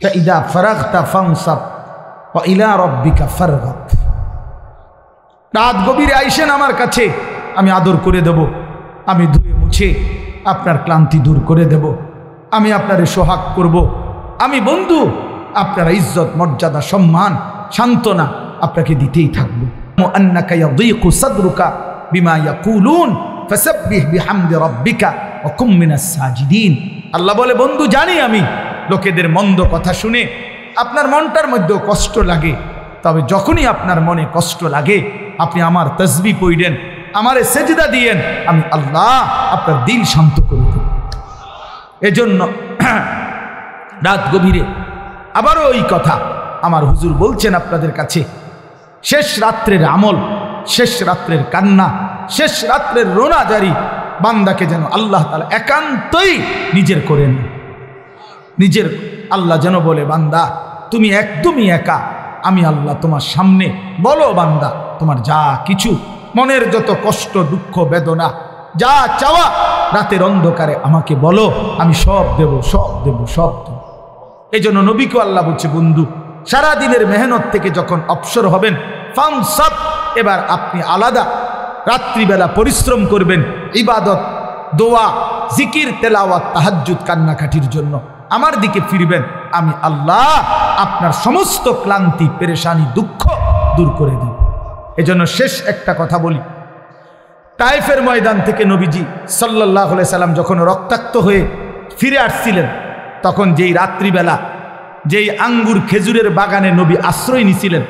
Speaker 1: ফাইদা ফারাগতা ফানসাব ওয়া ইলা রাব্বিকা ফারগাব। রাত গভীরে আইসেন আমার কাছে, আমি আদর করে দেব, আমি ধুয়ে মুছে আপনার ক্লান্তি দূর করে দেব, আমি আপনারে সোহাগ করব। আমি বন্ধু আপনার ইজ্জত, মর্যাদা, সম্মান, সান্ত্বনা আপনাকে দিতেই থাকবো। আন্নাকা ইয়াযীকু সাদরুকা বিমা ইয়াকুলুন ফাসাব্বিহ বিহামদি রাব্বিকা ওয়া কুম মিনাস সাজিদিন। আল্লাহ বলে বন্ধু, জানি আমি লোকেদের মন্দ কথা শুনে আপনার মনটার মধ্যেও কষ্ট লাগে, তবে যখনই আপনার মনে কষ্ট লাগে আপনি আমার তাসবিহ পড়েন, আমারে সেজদা দিয়েন, আমি আল্লাহ আপনার দিল শান্ত করে দেব। এজন্য রাত গভীরে আবারও ওই কথা আমার হুজুর বলছেন আপনাদের কাছে, শেষ রাত্রের আমল, শেষ রাত্রের কান্না, শেষ রাত্রের রোনাজারি বান্দাকে যেন আল্লাহ তাআলা একান্তই নিজের করেন। নিজের আল্লাহ যেন বলে, বান্দা তুমি একদমই একা, আমি আল্লাহ তোমার সামনে। বলো বান্দা, তোমার যা কিছু মনের যত কষ্ট, দুঃখ, বেদনা, যা চাওয়া রাতের অন্ধকারে আমাকে বলো, আমি সব দেব, সব দেব, সব দেব। এই জন্য নবীকে আল্লাহ বলছে বন্ধু, সারাদিনের মেহনত থেকে যখন অবসর হবেন, ফানসাব, এবার আপনি আলাদা রাত্রিবেলা পরিশ্রম করবেন, ইবাদত, দোয়া, জিকির, তেলাওয়াত, তাহাজ্জুদ, কান্নাকাটির জন্য আমার দিকে ফিরবেন, আমি আল্লাহ আপনার সমস্ত ক্লান্তি, পেরেশানি, দুঃখ দূর করে দেব। এজন্য শেষ একটা কথা বলি, তায়েফের ময়দান থেকে নবীজি সাল্লাল্লাহু আলাইহি সাল্লাম যখন রক্তাক্ত হয়ে ফিরে আসছিলেন, তখন যেই রাত্রিবেলা যেই আঙ্গুর খেজুরের বাগানে নবী আশ্রয় নিছিলেন,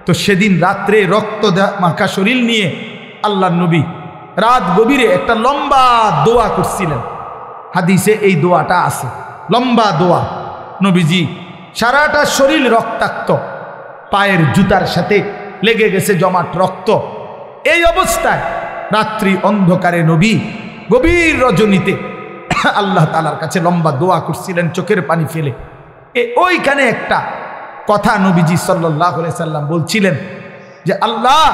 Speaker 1: তো সেদিন রাত্রে রক্ত মাখা শরীর নিয়ে আল্লাহর নবী রাত গভীরে একটা লম্বা দোয়া করছিলেন। হাদিসে এই দোয়াটা আছে, লম্বা দোয়া। নবীজি সারাটা শরীর রক্তাক্ত, পায়ের জুতার সাথে লেগে গেছে জমাট রক্ত। এই অবস্থায় রাত্রি অন্ধকারে নবী গভীর রজনীতে আল্লাহ তাআলার কাছে লম্বা দোয়া করছিলেন চোখের পানি ফেলে। ওইখানে একটা কথা নবীজি সাল্লাল্লাহু আলাইহি সাল্লাম বলছিলেন যে আল্লাহ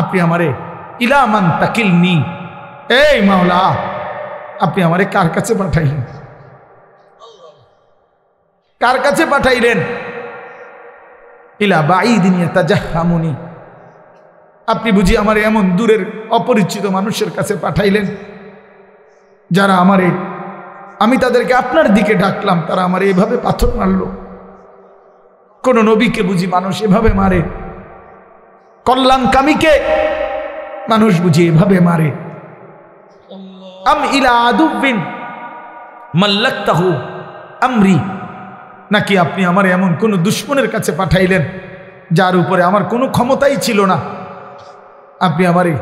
Speaker 1: আপনি আমারে ইলা মান তাকিলনি, এই মাওলা আপনি আমারে কার কাছে পাঠাইলেন, কার কাছে পাঠাইলেন? ইলা বাঈদিন ইয়াতাজাহামুনি, আপনি বুঝি আমারে এমন দূরের অপরিচিত মানুষের কাছে পাঠাইলেন যারা আমারে, আমি তাদেরকে আপনার দিকে ডাকলাম, তারা আমারে এভাবে পাথর মারলো। কোন নবীকে বুঝি মানুষ এভাবে মারে? কল্যাণকামীকে মানুষ বুঝি এভাবে মারে? আম ইলা আদুবিন মাল্লাকতাহু আমরি, নাকি আপনি আমার এমন কোন দুশমনের কাছে পাঠাইলেন যার উপরে আমার কোনো ক্ষমতাই ছিল না? আপনি আমারে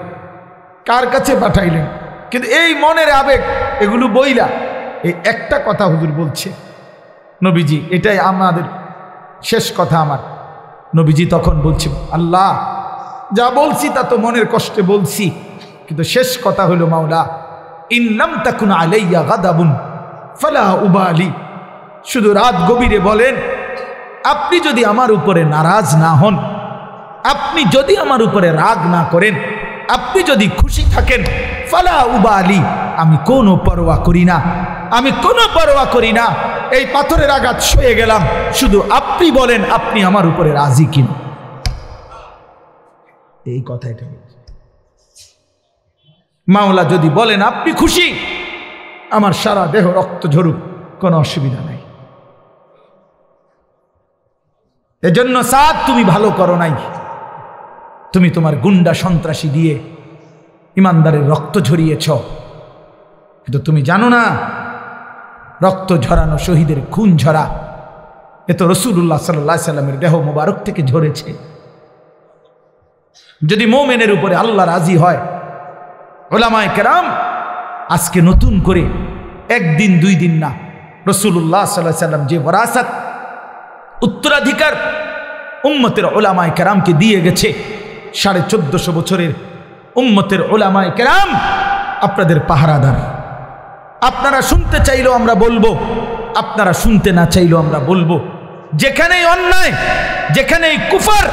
Speaker 1: কার কাছে পাঠাইলেন? কিন্তু এই মনের আবেগ এগুলো বইলা এই একটা কথা হুজুর বলছে নবীজি, এটাই আমাদের শেষ কথা আমার। নবীজি তখন বলছে আল্লাহ যা বলছি তা তো মনের কষ্টে বলছি, কিন্তু শেষ কথা হলো মাওলা ইন লাম তাকুন আলাইয়া গাদাবুন ফালা উবালি, শুধু রাত গভীরে বলেন আপনি যদি আমার উপরে নারাজ না হন, আপনি যদি আমার উপরে রাগ না করেন, আপনি যদি খুশি থাকেন, ফালা উবালি, আমি কোনো পরোয়া করি না, আমি কোনো পরোয়া করি না। এই পাথরের আঘাত সয়ে গেলাম, শুধু আপনি বলেন আপনি আমার উপরে রাজি কিনা। এই কথাটা মাওলা যদি বলেন আপনি খুশি, আমার সারা দেহ রক্ত ঝরুক, কোনো অসুবিধা নাই। এজন্য সাদ তুমি ভালো করো নাই, তুমি তোমার গুন্ডা সন্ত্রাসী দিয়ে ইমানদারের রক্ত ঝরিয়েছ, কিন্তু তুমি জানো না রক্ত ঝরানো, শহীদের খুন ঝরা এ তো রাসূলুল্লাহ সাল্লাল্লাহু আলাইহি সাল্লামের দেহ মোবারক থেকে ঝরেছে। যদি মুমিনের উপরে আল্লাহ রাজি হয়, উলামায়ে কেরাম আজকে নতুন করে একদিন দুই দিন না, রাসূলুল্লাহ সাল্লাল্লাহু আলাইহি সাল্লাম যে ওয়ারাসাত উত্তরাধিকার উম্মতের উলামায়ে কেরামকে দিয়ে গেছে, 1450 বছরের উম্মতের উলামায়ে কেরাম আপনাদের পাহারাদার। আপনারা শুনতে চাইলেও আমরা বলবো, আপনারা শুনতে না চাইলেও আমরা বলবো, যেখানেই অন্যায়, যেখানেই কুফর,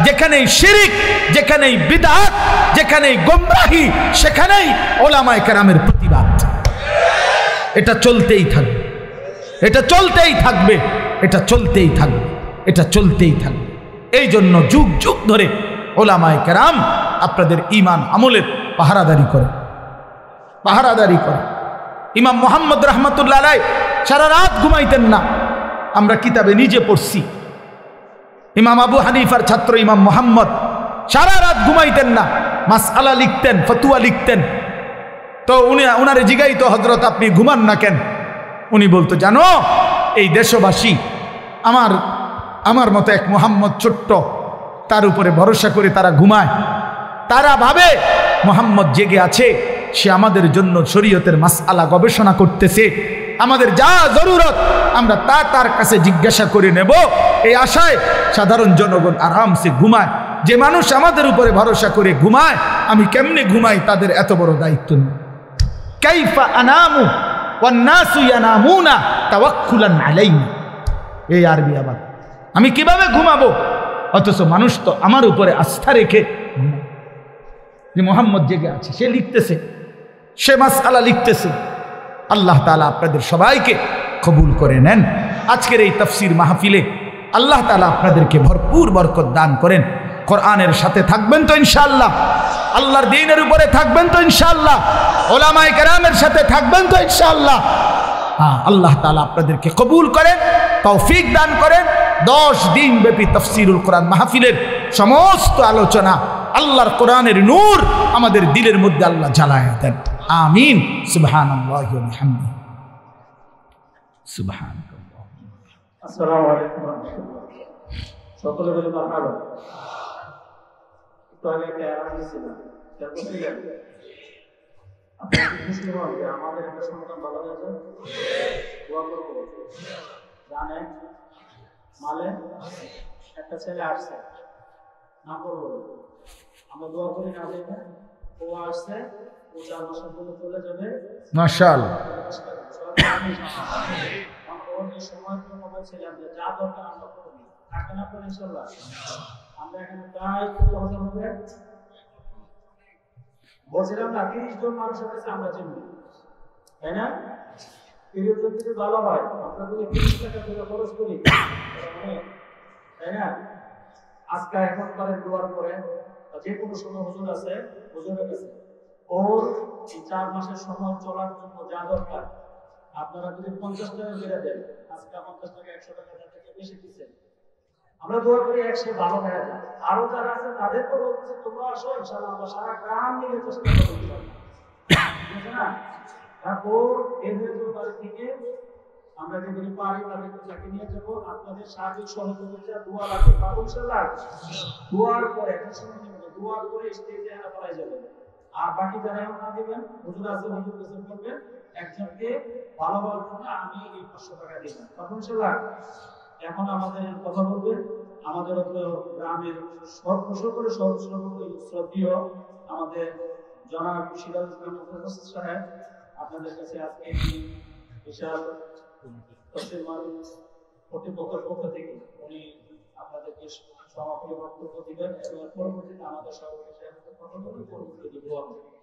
Speaker 1: যেখানেই শিরিক, যেখানেই বিদআত, যেখানেই গোমরাহি, সেখানেই উলামায়ে কেরামের প্রতিবাদ। এটা চলতেই থাকবে, এটা চলতেই থাকবে, এটা চলতেই থাকবে, এটা চলতেই থাকবে। এই জন্য যুগ যুগ ধরে উলামায়ে কেরাম আপনাদের ঈমান আমলের পাহারাদারি করে, পাহারাদারি করে। ইমাম মুহাম্মদ রাহমাতুল্লাহ আলাইহি সারা রাত ঘুমাইতেন না, আমরা কিতাবে নিজে পড়ছি। ইমাম আবু হানিফার ছাত্র ইমাম মুহাম্মদ সারা রাত ঘুমাইতেন না, মাসআলা লিখতেন, ফতোয়া লিখতেন। তো উনারে জিগাইতো হযরত আপনি ঘুমান না কেন? উনি বলতো জানো এই দেশবাসী আমার মতো এক মুহাম্মদ ছোট্ট, তার উপরে ভরসা করে তারা ঘুমায়, তারা ভাবে মুহাম্মদ জেগে আছে, সে আমাদের জন্য শরীয়তের মাসআলা গবেষণা করতেছে, আমাদের যা জরুরত আমরা তার কাছে জিজ্ঞাসা করে নেব, এই আশায় সাধারণ জনগণ আরামসে ঘুমায়। যে মানুষ আমাদের উপরে ভরসা করে ঘুমায়, আমি কেমনে ঘুমাই তাদের এত বড় দায়িত্ব নেই। কাইফা আনামু ওয়ান নাসু ইয়ানামুনা তাওয়াক্কুলান আলাইনা, এই আরবি আবার, আমি কিভাবে ঘুমাবো অথচ মানুষ তো আমার উপরে আস্থা রেখে যে মুহাম্মদ জেগে আছে, সে লিখতেছে, সে মাসআলা লিখতেছে। আল্লাহ তাআলা আপনাদের সবাইকে কবুল করে নেন। আজকের এই তাফসীর মাহফিলে আল্লাহ তাআলা আপনাদেরকে ভরপুর বরকত দান করেন। কোরআনের সাথে থাকবেন তো ইনশাআল্লাহ? আল্লাহর দ্বীনের উপরে থাকবেন তো ইনশাআল্লাহ? উলামায়ে কেরামের সাথে থাকবেন তো ইনশাআল্লাহ? হ্যাঁ, আল্লাহ তাআলা আপনাদেরকে কবুল করেন, তৌফিক দান করেন। 10 দিন ব্যাপী তাফসীরুল কোরআন মাহফিলের সমস্ত আলোচনা আল্লাহর কোরআনের নূর আমাদের দিলের মধ্যে আল্লাহ জ্বালায় দেন। আমিন। সুবহানাল্লাহি ওয়া বিহামদিহি। সুবহানাল্লাহ।
Speaker 3: আসসালামু আলাইকুম ওয়া রাহমাতুল্লাহ। সকলে বলে মারহাবা। তো আগে একটা আরাম ছিল। তারপর ছিলেন আপনি খুশি হন যে আমাদের একটা সন্তান ভালো হয়েছে? দোয়া করব। জানেন মালে একটা ছেলে আসছে, না করবো আমরা দোয়া করি না দেখে ও আসছে, ও 4 মাসের জন্য চলে যাবে
Speaker 1: মাশাআল্লাহ।
Speaker 3: ওর যে সময় কথা ছিলাম যে যা দরকার আমরা করবো, থাকেন আপনার ইনশাল্লাহ। আমরা এখানে প্রায় কত হাজার হবে বলছিলাম না, 30 জন মানুষের কাছে আমরা চিনি, তাই না? 30 জন যদি ভালো হয়, আমরা যদি 30 টাকা করে খরচ করি, তাই না? আজকে এখন করে দোয়ার পরে যে কোনো সময় হুজুর আছে, হুজুরের কাছে ওর 4 মাসের সময় চলার জন্য যা দরকার আপনারা যদি 50 টাকা করে দেন, আজকে 50 টাকা 100 টাকা থেকে বেশি দিচ্ছেন, আমরা দোয়া করি একসে ভালো হয়ে যায়। আরো যারা আছে তাদের তো বলতেছি তোমরা আসো, ইনশাআল্লাহ আমরা সারা গ্রাম মিলে চেষ্টা করবো, বুঝছেন না? তারপর এদের বাড়ি থেকে আমরা যেদিন পারি তাদেরকে চাকরি নিয়ে যাবো, আপনাদের সার্বিক সহযোগিতা দোয়া লাগবে, ইনশাআল্লাহ। দোয়ার পরে একটা সময় নেবেন, দোয়ার পরে স্টেজে এনে পড়াই যাবে। আর বাকি যারা না দিবেন, হুজুর আছে, হুজুর কাছে করবেন, একজনকে ভালো ভালো করে আমি এই 500 টাকা দিবেন, ইনশাআল্লাহ। এখন আমাদের কথা বলবে আমাদের গ্রামের সকলে শ্রদ্ধীয় আমাদের জনাব সিরাজ ইসলাম সাহেব, আপনাদের কাছে আজকে বিশাল তফসির মাহফিল কর্তৃপক্ষের পক্ষ থেকে উনি আপনাদেরকে সমাপনী বক্তব্য দিবেন এবং পরবর্তীতে আমাদের সভাপতি সাহেবের কথা বলে পরবর্তীতে দোয়া করবেন।